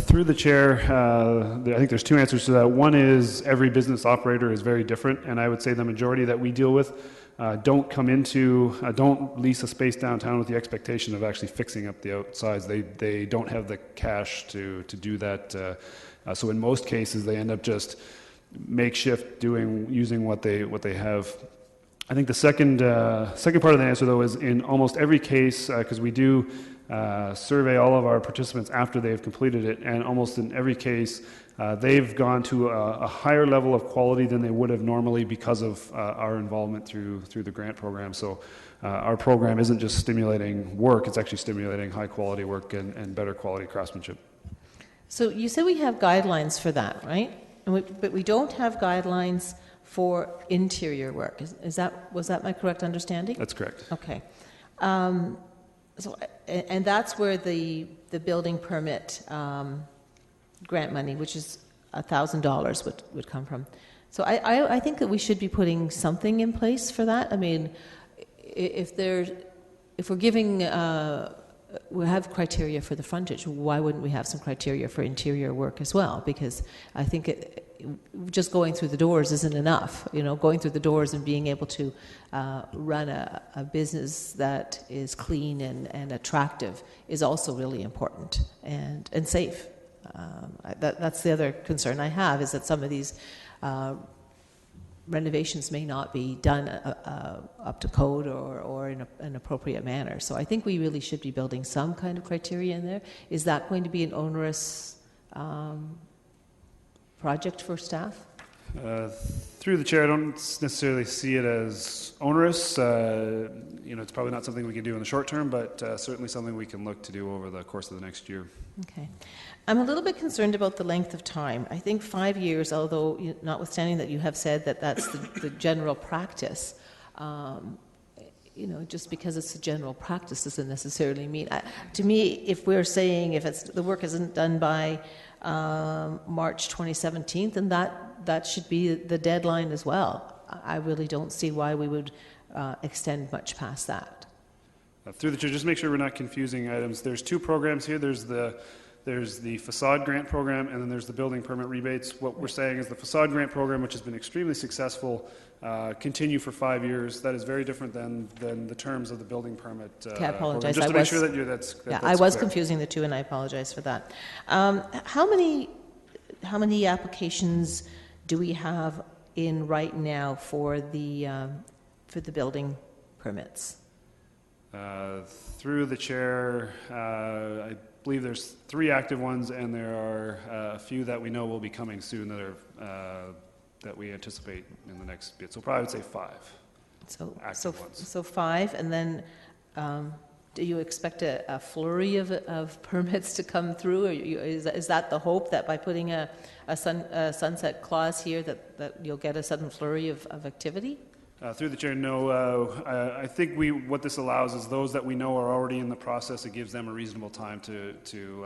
Through the chair, I think there's 2 answers to that. One is every business operator is very different, and I would say the majority that we deal with don't lease a space downtown with the expectation of actually fixing up the outsides. They don't have the cash to do that. So in most cases, they end up just makeshift using what they have. I think the second part of the answer, though, is in almost every case, because we do survey all of our participants after they've completed it, and almost in every case, they've gone to a higher level of quality than they would have normally because of our involvement through the grant program. So our program isn't just stimulating work, it's actually stimulating high quality work and better quality craftsmanship. So you said we have guidelines for that, right? But we don't have guidelines for interior work. Was that my correct understanding? That's correct. Okay. So, and that's where the building permit grant money, which is $1,000, would come from. So I think that we should be putting something in place for that. I mean, if we're giving we have criteria for the frontage, why wouldn't we have some criteria for interior work as well? Because I think just going through the doors isn't enough. You know, going through the doors and being able to run a business that is clean and attractive is also really important and safe. That's the other concern I have, is that some of these renovations may not be done up to code or in an appropriate manner. So I think we really should be building some kind of criteria in there. Is that going to be an onerous project for staff? Through the chair, I don't necessarily see it as onerous. It's probably not something we can do in the short term, but certainly something we can look to do over the course of the next year. Okay. I'm a little bit concerned about the length of time. I think 5 years, although notwithstanding that you have said that that's the general practice, just because it's a general practice doesn't necessarily mean. To me, if we're saying if the work isn't done by March 2017, then that should be the deadline as well. I really don't see why we would extend much past that. Through the chair, just make sure we're not confusing items. There's 2 programs here. There's the facade grant program, and then there's the building permit rebates. What we're saying is the facade grant program, which has been extremely successful, continue for 5 years. That is very different than the terms of the building permit. Okay, I apologize. Just to make sure that that's I was clear. confusing the 2, and I apologize for that. How many applications do we have in right now for the building permits? Through the chair, I believe there's 3 active ones, and there are a few that we know will be coming soon that are that we anticipate in the next bit. So probably I would say 5. So 5, and then do you expect a flurry of permits to come through? Or is that the hope, that by putting a sunset clause here that you'll get a sudden flurry of activity? Through the chair, no. I think what this allows is those that we know are already in the process. It gives them a reasonable time to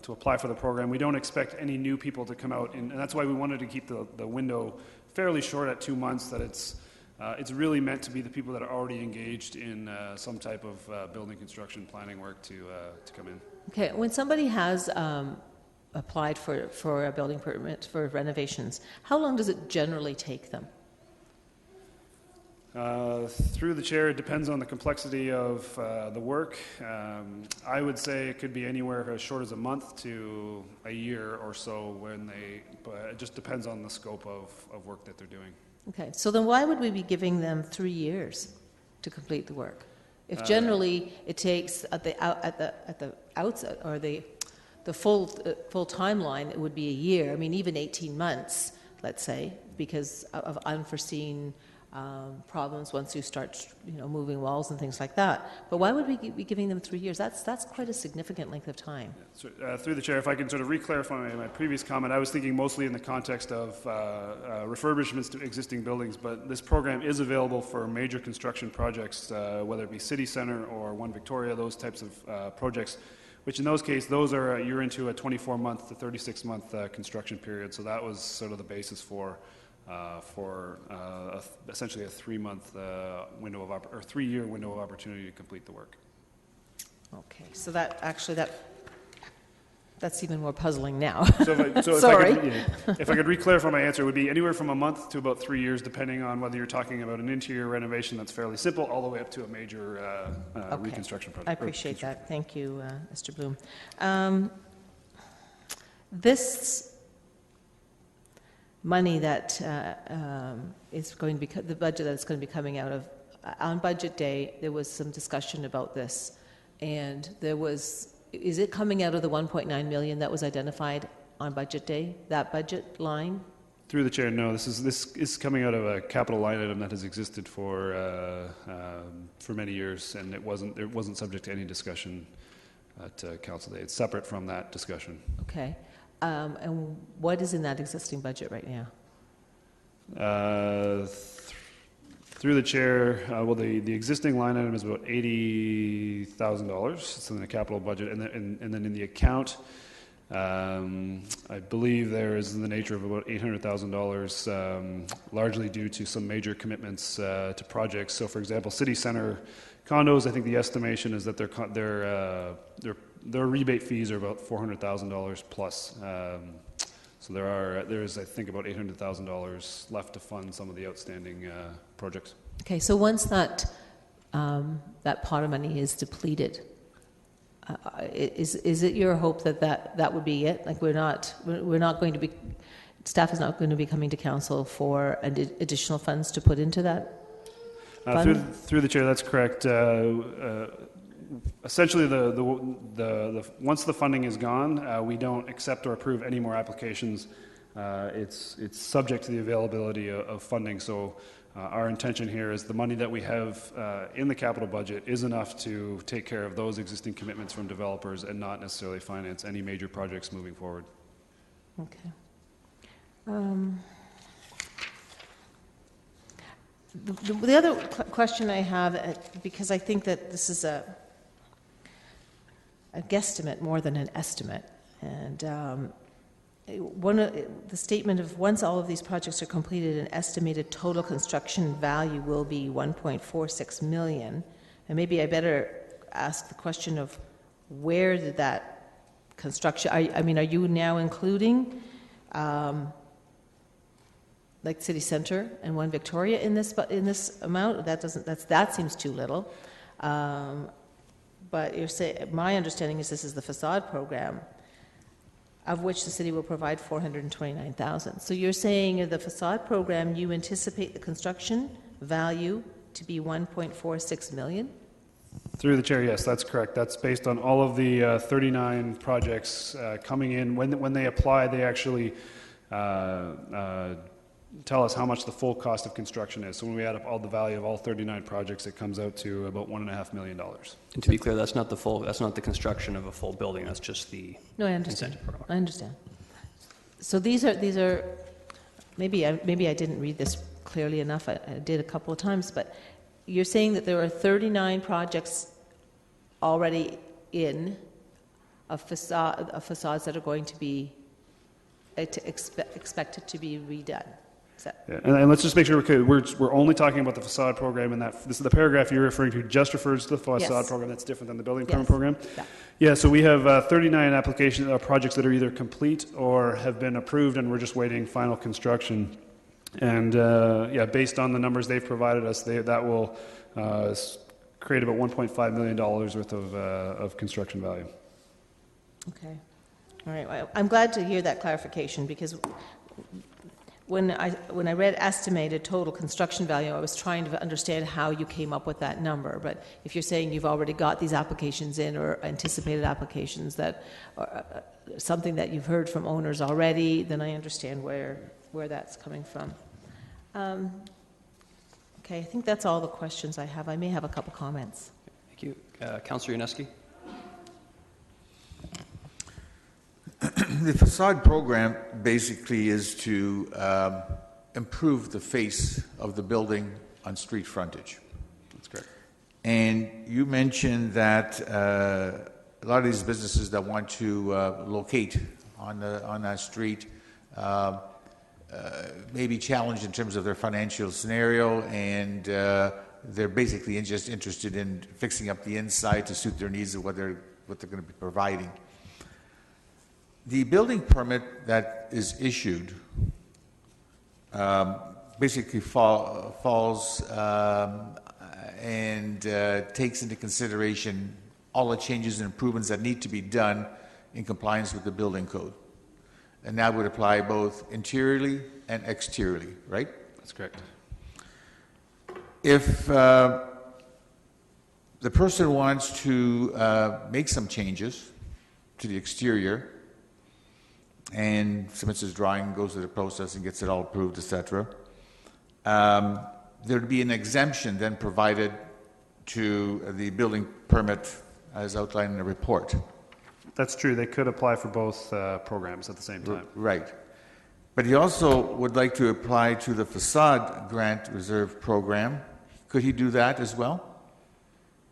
apply for the program. We don't expect any new people to come out, and that's why we wanted to keep the window fairly short at 2 months. That it's really meant to be the people that are already engaged in some type of building construction planning work to come in. Okay, when somebody has applied for a building permit for renovations, how long does it generally take them? Through the chair, it depends on the complexity of the work. I would say it could be anywhere as short as a month to a year or so, but it just depends on the scope of work that they're doing. Okay, so then why would we be giving them 3 years to complete the work? If generally it takes at the outset, or the full timeline, it would be a year. I mean, even 18 months, let's say, because of unforeseen problems once you start, moving walls and things like that. But why would we be giving them 3 years? That's quite a significant length of time. So, through the chair, if I can sort of re-clarify my previous comment, I was thinking mostly in the context of refurbishments to existing buildings, but this program is available for major construction projects, whether it be City Centre or One Victoria, those types of projects, which in those cases, you're into a 24-month to 36-month construction period. So that was sort of the basis for essentially a 3-month window of 3-year window of opportunity to complete the work. Okay, so that's even more puzzling now. Sorry. If I could re-clarify my answer, it would be anywhere from a month to about 3 years, depending on whether you're talking about an interior renovation that's fairly simple, all the way up to a major reconstruction project. I appreciate that. Thank you, Mr. Bloom. This money that is going to be, the budget that's going to be coming out of, on budget day, there was some discussion about this, and is it coming out of the 1.9 million that was identified on budget day, that budget line? Through the chair, no. This is coming out of a capital line item that has existed for many years, and it wasn't subject to any discussion at council day. It's separate from that discussion. Okay. And what is in that existing budget right now? Through the chair, the existing line item is about $80,000. It's in the capital budget, and then in the account, I believe there is in the nature of about $800,000, largely due to some major commitments to projects. So, for example, City Centre condos, I think the estimation is that their rebate fees are about $400,000 plus. So there is, I think, about $800,000 left to fund some of the outstanding projects. Okay, so once that pot of money is depleted, is it your hope that would be it? Like we're not going to be, staff is not going to be coming to council for additional funds to put into that fund? Through the chair, that's correct. Essentially, once the funding is gone, we don't accept or approve any more applications. It's subject to the availability of funding. So our intention here is the money that we have in the capital budget is enough to take care of those existing commitments from developers and not necessarily finance any major projects moving forward. Okay. The other question I have, because I think that this is a guesstimate more than an estimate, and the statement of once all of these projects are completed, an estimated total construction value will be $1.46 million. And maybe I better ask the question of where did that construction? I mean, are you now including like City Centre and One Victoria in this amount? That seems too little. But you're saying, my understanding is this is the facade program, of which the city will provide $429,000. So you're saying the facade program, you anticipate the construction value to be $1.46 million? Through the chair, yes, that's correct. That's based on all of the 39 projects coming in. When they apply, they actually tell us how much the full cost of construction is. So when we add up all the value of all 39 projects, it comes out to about $1.5 million. And to be clear, that's not the construction of a full building, that's just the No, I understand. incentive program. I understand. So these are maybe I didn't read this clearly enough. I did a couple of times, but you're saying that there are 39 projects already in of facades that are going to be expected to be redone. Yeah, and let's just make sure we're only talking about the facade program, and that this is the paragraph you're referring to just refers to the facade program. That's different than the building permit program. Yeah. So we have 39 applications projects that are either complete or have been approved, and we're just waiting final construction. And based on the numbers they've provided us, that will create about $1.5 million worth of construction value. Okay. All right. Well, I'm glad to hear that clarification, because when I read estimated total construction value, I was trying to understand how you came up with that number. But if you're saying you've already got these applications in, or anticipated applications that are something that you've heard from owners already, then I understand where that's coming from. Okay, I think that's all the questions I have. I may have a couple comments. Thank you. Councillor Yaneski? The facade program basically is to improve the face of the building on street frontage. That's correct. And you mentioned that a lot of these businesses that want to locate on that street may be challenged in terms of their financial scenario, and they're basically just interested in fixing up the inside to suit their needs of what they're going to be providing. The building permit that is issued basically falls and takes into consideration all the changes and improvements that need to be done in compliance with the building code. And that would apply both interiorly and exteriorly, right? That's correct. If the person wants to make some changes to the exterior, and submits his drawing, goes through the process and gets it all approved, etc., there would be an exemption then provided to the building permit as outlined in the report. That's true. They could apply for both programs at the same time. Right. But he also would like to apply to the facade grant reserve program. Could he do that as well?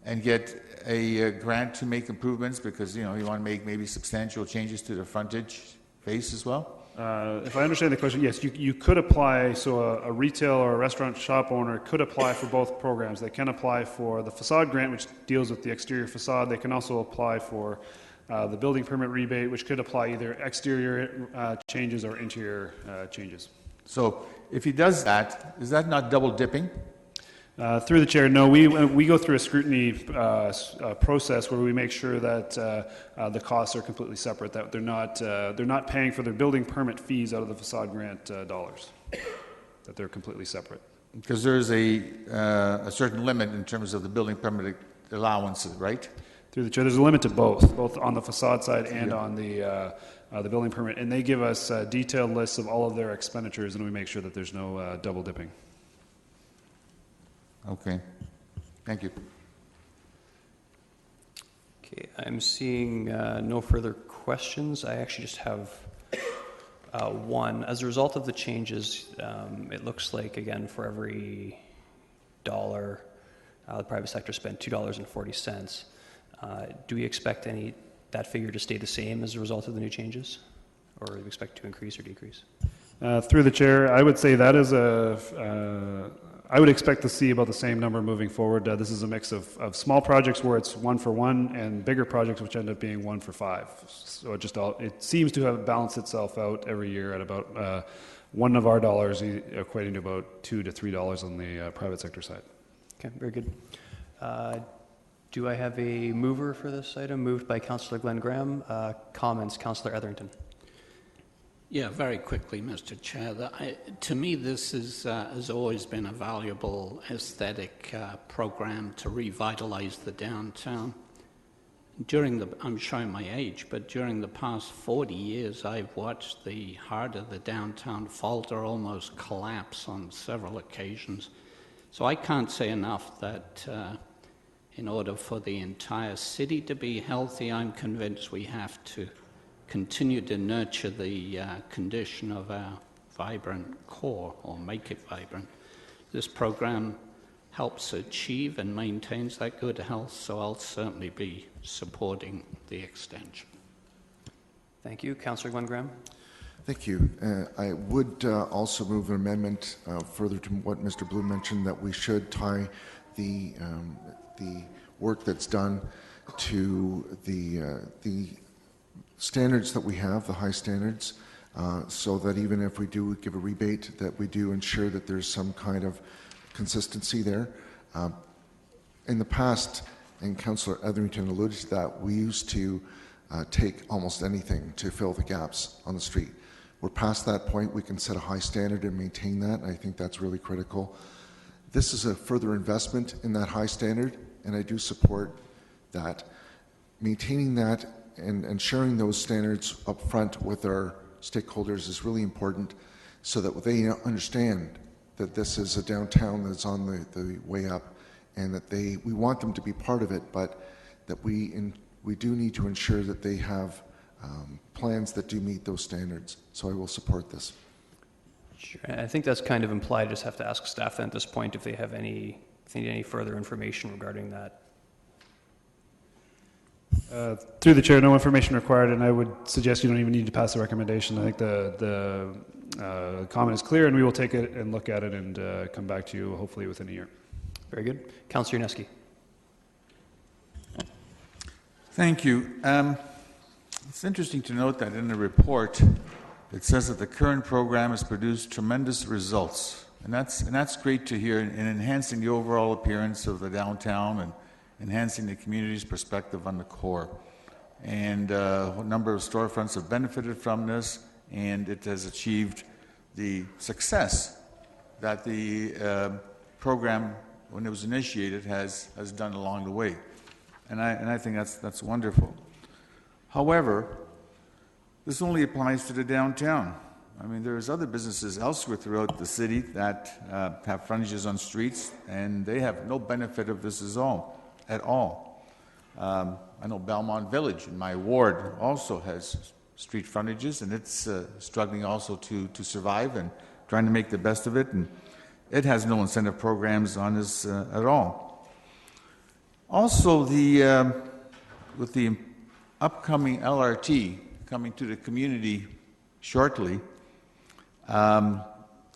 And get a grant to make improvements because, you want to make maybe substantial changes to the frontage face as well? If I understand the question, yes, you could apply. So a retail or a restaurant shop owner could apply for both programs. They can apply for the facade grant, which deals with the exterior facade. They can also apply for the building permit rebate, which could apply either exterior changes or interior changes. So if he does that, is that not double dipping? Through the chair, no. We go through a scrutiny process where we make sure that the costs are completely separate. That they're not paying for their building permit fees out of the facade grant dollars. That they're completely separate. Because there's a certain limit in terms of the building permit allowances, right? Through the chair, there's a limit to both on the facade side and on the building permit, and they give us detailed lists of all of their expenditures, and we make sure that there's no double dipping. Okay. Thank you. Okay, I'm seeing no further questions. I actually just have one. As a result of the changes, it looks like, again, for every dollar the private sector spent, $2.40. Do we expect that figure to stay the same as a result of the new changes? Or do we expect to increase or decrease? Through the chair, I would say that is I would expect to see about the same number moving forward. This is a mix of small projects where it's 1 for 1 and bigger projects which end up being 1 for 5. So it seems to have balanced itself out every year at about $1 of our dollars equating to about $2 to $3 on the private sector side. Okay, very good. Do I have a mover for this item? Moved by Councillor Glenn Graham. Comments, Councillor Etherington. Yeah, very quickly, Mr. Chair. To me, this has always been a valuable aesthetic program to revitalize the downtown. I'm showing my age, but during the past 40 years, I've watched the heart of the downtown falter, almost collapse on several occasions. So I can't say enough that in order for the entire city to be healthy, I'm convinced we have to continue to nurture the condition of our vibrant core, or make it vibrant. This program helps achieve and maintains that good health, so I'll certainly be supporting the extension. Thank you. Councillor Glenn Graham. Thank you. I would also move an amendment further to what Mr. Bloom mentioned, that we should tie the work that's done to the standards that we have, the high standards, so that even if we do give a rebate, that we do ensure that there's some kind of consistency there. In the past, and Councillor Etherington alluded to that, we used to take almost anything to fill the gaps on the street. We're past that point. We can set a high standard and maintain that. I think that's really critical. This is a further investment in that high standard, and I do support that. Maintaining that and sharing those standards up front with our stakeholders is really important, so that they understand that this is a downtown that's on the way up, and that we want them to be part of it, but that we do need to ensure that they have plans that do meet those standards. So I will support this. Sure. I think that's kind of implied. I just have to ask staff then at this point if they have any further information regarding that. Through the chair, no information required, and I would suggest you don't even need to pass a recommendation. I think the comment is clear, and we will take it and look at it and come back to you hopefully within a year. Very good. Councillor Neski. Thank you. It's interesting to note that in the report it says that the current program has produced tremendous results, and that's great to hear in enhancing the overall appearance of the downtown and enhancing the community's perspective on the core. And a number of storefronts have benefited from this, and it has achieved the success that the program, when it was initiated, has done along the way. And I think that's wonderful. However, this only applies to the downtown. I mean, there's other businesses elsewhere throughout the city that have frontages on streets, and they have no benefit of this at all. I know Belmont Village in my ward also has street frontages, and it's struggling also to survive and trying to make the best of it, and it has no incentive programs on this at all. Also, with the upcoming LRT coming to the community shortly,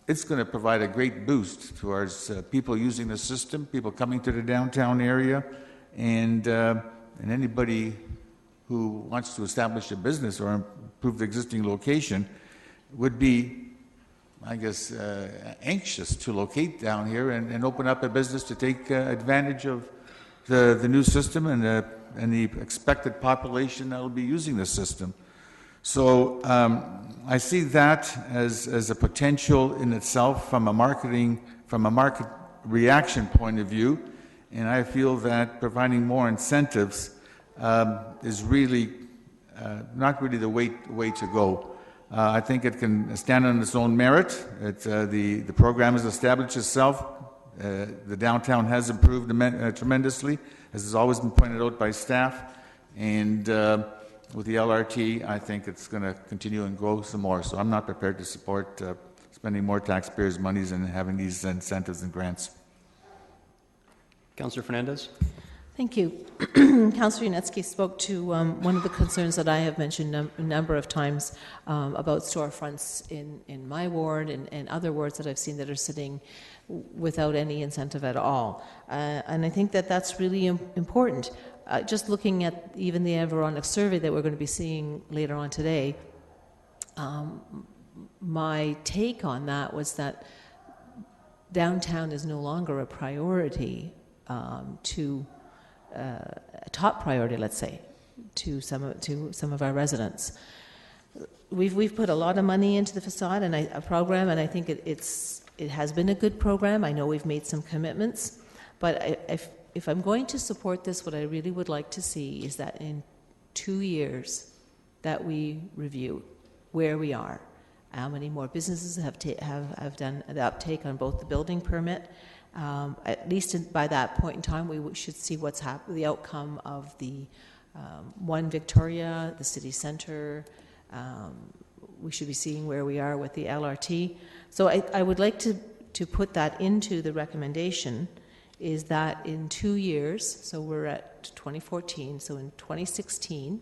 it's going to provide a great boost towards people using the system, people coming to the downtown area, and anybody who wants to establish a business or improve the existing location would be, I guess, anxious to locate down here and open up a business to take advantage of the new system and the expected population that will be using the system. So I see that as a potential in itself from a market reaction point of view, and I feel that providing more incentives is really not really the way to go. I think it can stand on its own merit. The program has established itself. The downtown has improved tremendously, as has always been pointed out by staff, and with the LRT, I think it's going to continue and grow some more. So I'm not prepared to support spending more taxpayers' monies and having these incentives and grants. Councillor Fernandez. Thank you. Councillor Yanetsky spoke to one of the concerns that I have mentioned a number of times about storefronts in my ward and other wards that I've seen that are sitting without any incentive at all. And I think that that's really important. Just looking at even the Environics survey that we're going to be seeing later on today, my take on that was that downtown is no longer a priority a top priority, let's say, to some of our residents. we've put a lot of money into the facade and a program, and I think it has been a good program. I know we've made some commitments, but if I'm going to support this, what I really would like to see is that in 2 years that we review where we are, how many more businesses have done the uptake on both the building permit. At least by that point in time, we should see what's the outcome of the One Victoria, the city centre. We should be seeing where we are with the LRT. So I would like to put that into the recommendation, is that in 2 years, so we're at 2014, so in 2016,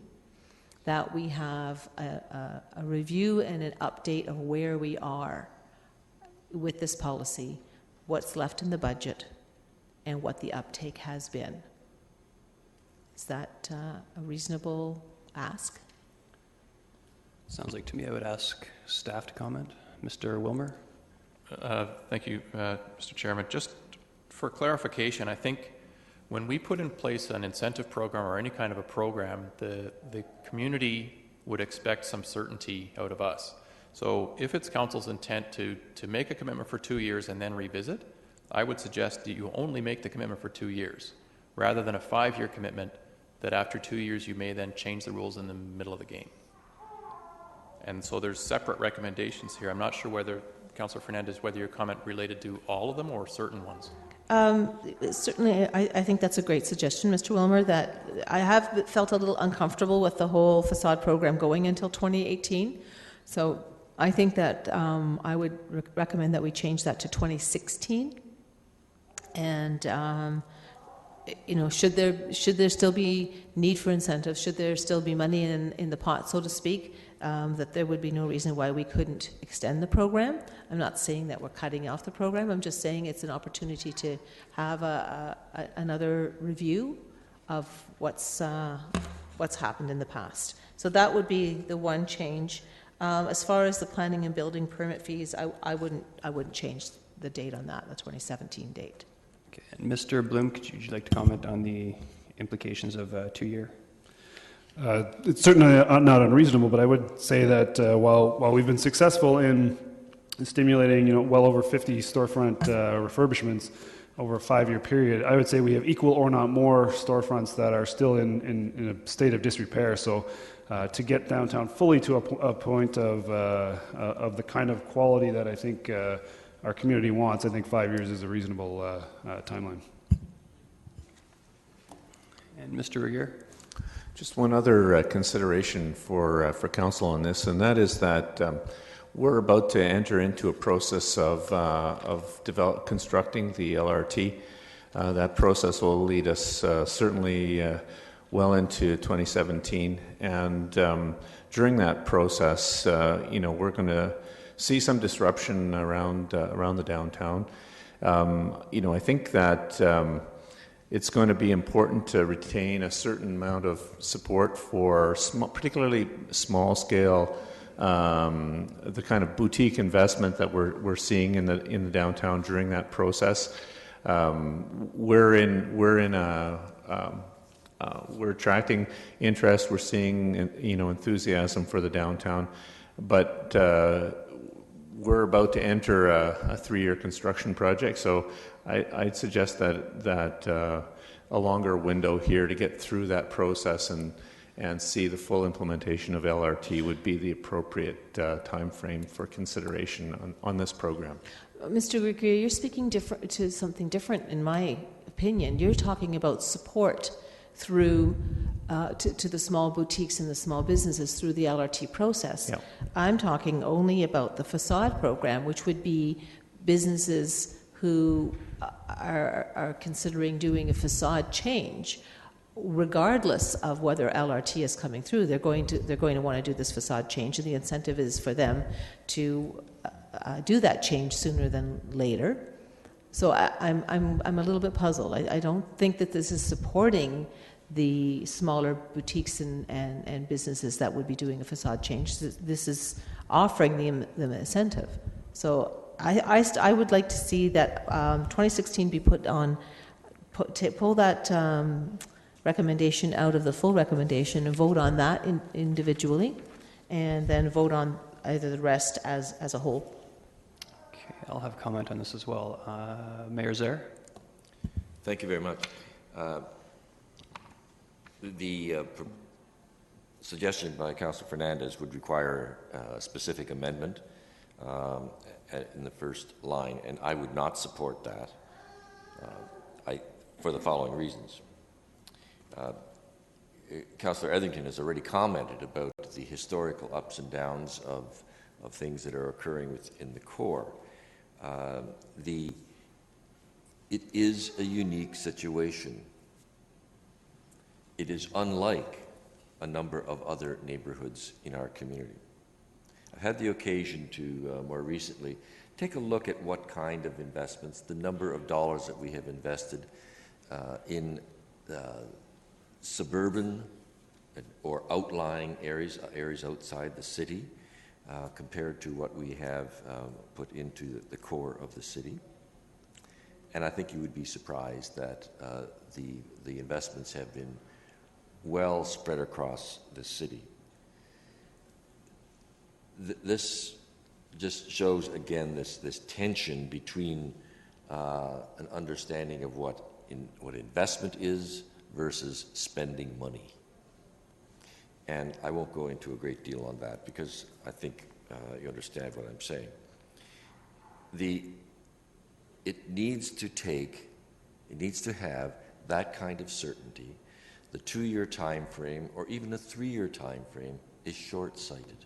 that we have a review and an update of where we are with this policy, what's left in the budget, and what the uptake has been. Is that a reasonable ask? Sounds like to me I would ask staff to comment. Mr. Wilmer? Thank you, Mr. Chairman. Just for clarification, I think when we put in place an incentive program or any kind of a program, the community would expect some certainty out of us. So if it's council's intent to make a commitment for 2 years and then revisit, I would suggest that you only make the commitment for 2 years, rather than a 5-year commitment that after 2 years you may then change the rules in the middle of the game. And so there's separate recommendations here. I'm not sure whether, Councillor Fernandez, whether your comment related to all of them or certain ones. Certainly, I think that's a great suggestion, Mr. Wilmer, that I have felt a little uncomfortable with the whole facade program going until 2018. So I think that I would recommend that we change that to 2016. And should there still be need for incentives, should there still be money in the pot, so to speak, that there would be no reason why we couldn't extend the program. I'm not saying that we're cutting off the program. I'm just saying it's an opportunity to have another review of what's happened in the past. So that would be the one change. As far as the planning and building permit fees, I wouldn't change the date on that, the 2017 date. Okay. And Mr. Bloom, would you like to comment on the implications of 2 year? It's certainly not unreasonable, but I would say that while we've been successful in stimulating, well over 50 storefront refurbishments over a 5-year period, I would say we have equal or not more storefronts that are still in a state of disrepair. So to get downtown fully to a point of the kind of quality that I think our community wants, I think 5 years is a reasonable timeline. And Mr. Regier? Just one other consideration for council on this, and that is that we're about to enter into a process of constructing the LRT. That process will lead us certainly well into 2017, and during that process, we're going to see some disruption around the downtown. I think that. It's going to be important to retain a certain amount of support for particularly small-scale, the kind of boutique investment that we're seeing in the downtown during that process. We're attracting interest. We're seeing enthusiasm for the downtown, but we're about to enter a 3-year construction project, so I'd suggest that a longer window here to get through that process and see the full implementation of LRT would be the appropriate time frame for consideration on this program. Mr. Greer, you're speaking to something different, in my opinion. You're talking about support through to the small boutiques and the small businesses through the LRT process. Yeah. I'm talking only about the facade program, which would be businesses who are considering doing a facade change, regardless of whether LRT is coming through. They're going to want to do this facade change, and the incentive is for them to do that change sooner than later. So I'm a little bit puzzled. I don't think that this is supporting the smaller boutiques and businesses that would be doing a facade change. This is offering them incentive. So I would like to see that 2016 be pull that recommendation out of the full recommendation and vote on that individually, and then vote on either the rest as a whole. Okay, I'll have comment on this as well. Mayor Zaire? Thank you very much. The suggestion by Councillor Fernandez would require a specific amendment in the first line, and I would not support that for the following reasons. Councillor Etherington has already commented about the historical ups and downs of things that are occurring within the core. It is a unique situation. It is unlike a number of other neighborhoods in our community. I've had the occasion to more recently take a look at what kind of investments, the number of dollars that we have invested in suburban or outlying areas outside the city compared to what we have put into the core of the city. And I think you would be surprised that the investments have been well spread across the city. This just shows again this tension between an understanding of what investment is versus spending money. And I won't go into a great deal on that because I think you understand what I'm saying. It needs to have that kind of certainty. The 2-year time frame or even a 3-year time frame is short-sighted.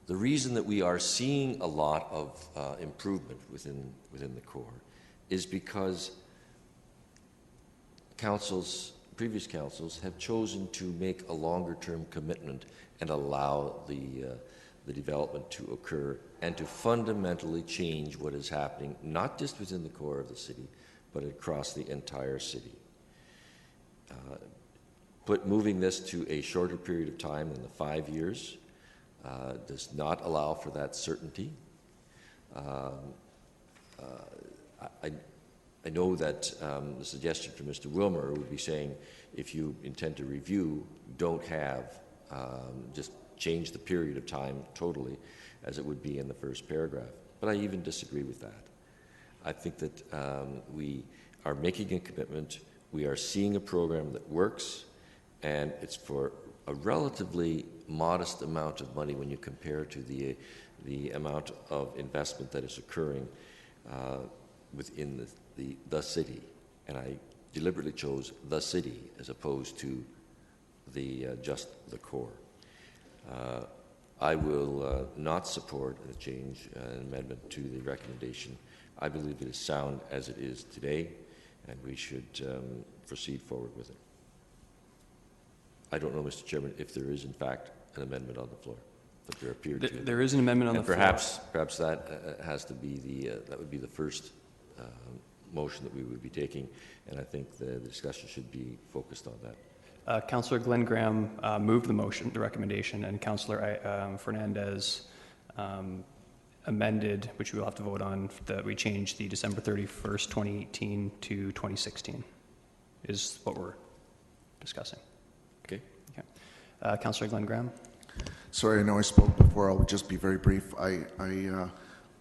The reason that we are seeing a lot of improvement within the core is because previous councils have chosen to make a longer-term commitment and allow the development to occur and to fundamentally change what is happening, not just within the core of the city, but across the entire city. Moving this to a shorter period of time than the 5 years does not allow for that certainty. I know that the suggestion from Mr. Wilmer would be saying if you intend to review, don't have, just change the period of time totally as it would be in the first paragraph. But I even disagree with that. I think that we are making a commitment, we are seeing a program that works, and it's for a relatively modest amount of money when you compare to the amount of investment that is occurring within the city. And I deliberately chose the city as opposed to just the core. I will not support a change, an amendment to the recommendation. I believe it is sound as it is today, and we should proceed forward with it. I don't know, Mr. Chairman, if there is in fact an amendment on the floor, but there appeared to be. There is an amendment on the floor. Perhaps that has to be that would be the first motion that we would be taking, and I think the discussion should be focused on that. Councillor Glenn Graham moved the motion, the recommendation, and Councillor Fernandez amended, which we will have to vote on, that we change the December 31st, 2018 to 2016, is what we're discussing. Okay. Councillor Glenn Graham. Sorry, I know I spoke before. I'll just be very brief. I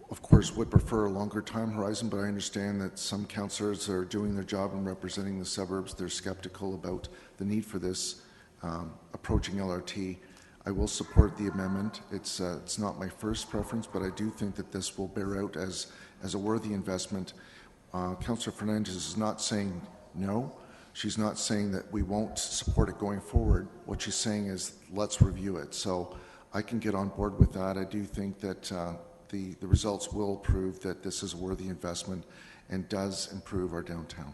of course, would prefer a longer time horizon, but I understand that some councillors are doing their job and representing the suburbs. They're skeptical about the need for this approaching LRT. I will support the amendment. It's not my first preference, but I do think that this will bear out as a worthy investment. Councillor Fernandez is not saying no. She's not saying that we won't support it going forward. What she's saying is let's review it. So I can get on board with that. I do think that the results will prove that this is a worthy investment and does improve our downtown.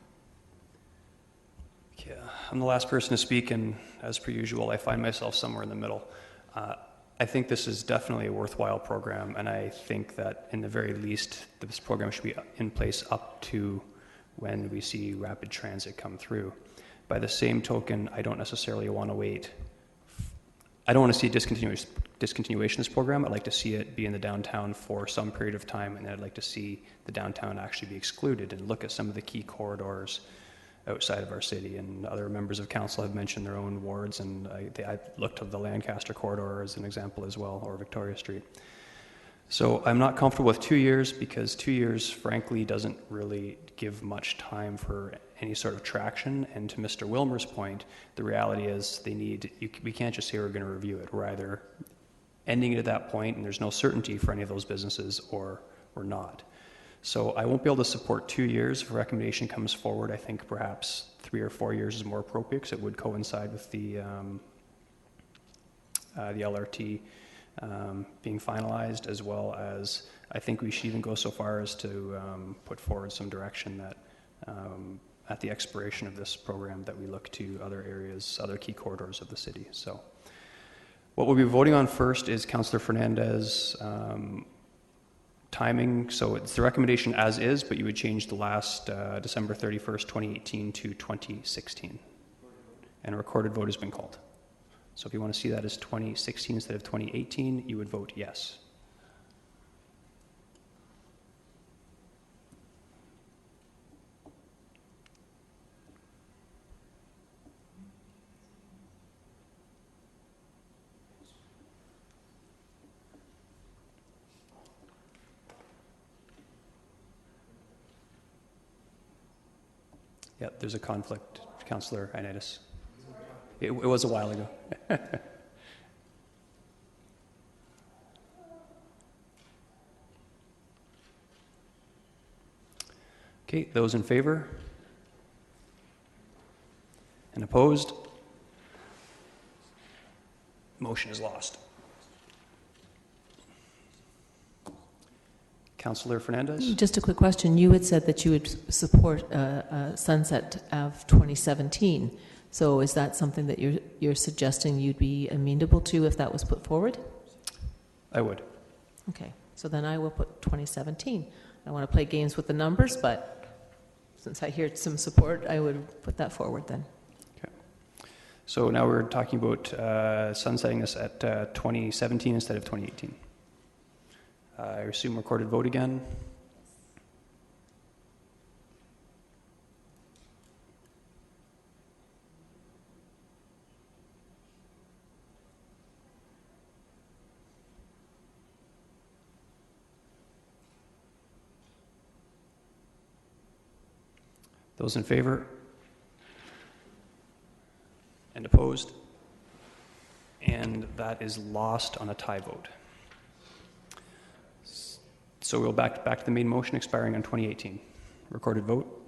Yeah, I'm the last person to speak, and as per usual, I find myself somewhere in the middle. I think this is definitely a worthwhile program, and I think that in the very least, this program should be in place up to when we see rapid transit come through. By the same token, I don't necessarily want to wait. I don't want to see a discontinuation of this program. I'd like to see it be in the downtown for some period of time, and I'd like to see the downtown actually be excluded and look at some of the key corridors outside of our city, and other members of council have mentioned their own wards, and I looked at the Lancaster corridor as an example as well, or Victoria Street. So I'm not comfortable with 2 years, because 2 years, frankly, doesn't really give much time for any sort of traction. And to Mr. Wilmer's point, the reality is we can't just say we're going to review it. We're either ending it at that point, and there's no certainty for any of those businesses, or we're not. So I won't be able to support 2 years. If a recommendation comes forward, I think perhaps 3 or 4 years is more appropriate, because it would coincide with the LRT being finalized, as well as I think we should even go so far as to put forward some direction that at the expiration of this program that we look to other areas, other key corridors of the city. So what we'll be voting on first is Councillor Fernandez timing. So it's the recommendation as is, but you would change the last December 31st, 2018 to 2016. And a recorded vote has been called. So if you want to see that as 2016 instead of 2018, you would vote yes. Yeah, there's a conflict, Councillor Ioannidis. It was a while ago. Okay, those in favor? And opposed? Motion is lost. Councillor Fernandez? Just a quick question. You had said that you would support a sunset of 2017. So is that something that you're suggesting you'd be amenable to if that was put forward? I would. Okay. So then I will put 2017. I don't want to play games with the numbers, but since I hear some support, I would put that forward then. Okay. So now we're talking about sunsetting this at 2017 instead of 2018. I assume recorded vote again. Those in favor? And opposed? And that is lost on a tie vote. So we'll back to the main motion expiring on 2018. Recorded vote.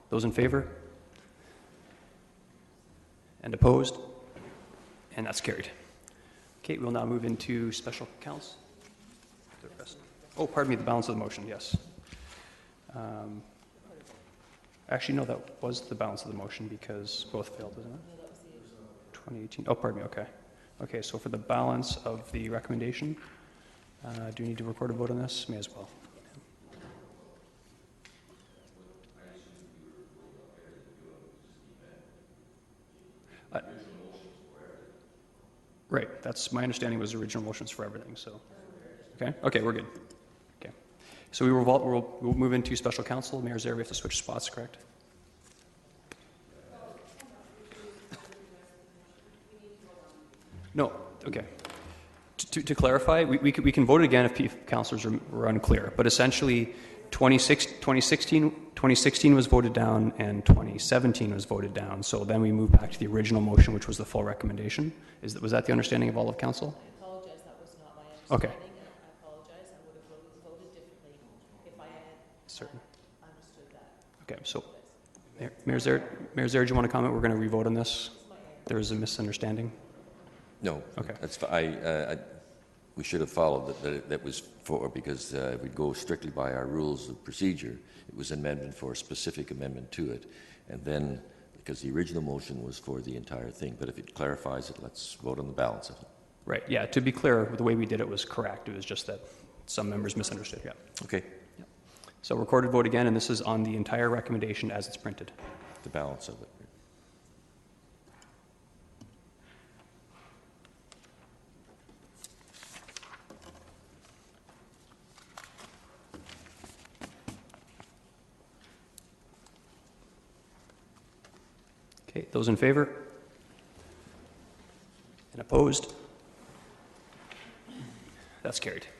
Those in favor? And opposed? And that's carried. Okay, we'll now move into special counts. Oh, pardon me, the balance of the motion, yes. Actually, no, that was the balance of the motion because both failed, isn't it? 2018. Oh, pardon me, okay. Okay, so for the balance of the recommendation, do you need to record a vote on this? May as well. Right, that's my understanding was original motions for everything, so. Okay, we're good. Okay. So we'll move into special counsel. Mayor Zare, we have to switch spots, correct? No, okay. To clarify, we can vote again if councillors were unclear, but essentially 2016 was voted down and 2017 was voted down, so then we move back to the original motion, which was the full recommendation. Was that the understanding of all of council? I apologize, that was not my Okay. understanding. I apologize, I would have voted differently if I had Certain. understood that. Okay, so Mayor Zare, do you want to comment? We're going to re-vote on this. There was a misunderstanding. No. Okay. That's we should have followed that was for, because if we go strictly by our rules of procedure, it was amendment for a specific amendment to it. And then, because the original motion was for the entire thing, but if it clarifies it, let's vote on the balance of it. Right, yeah, to be clear, the way we did it was correct. It was just that some members misunderstood, yeah. Okay. Yeah. So recorded vote again, and this is on the entire recommendation as it's printed. the balance of it. Okay, those in favor? And opposed? That's carried.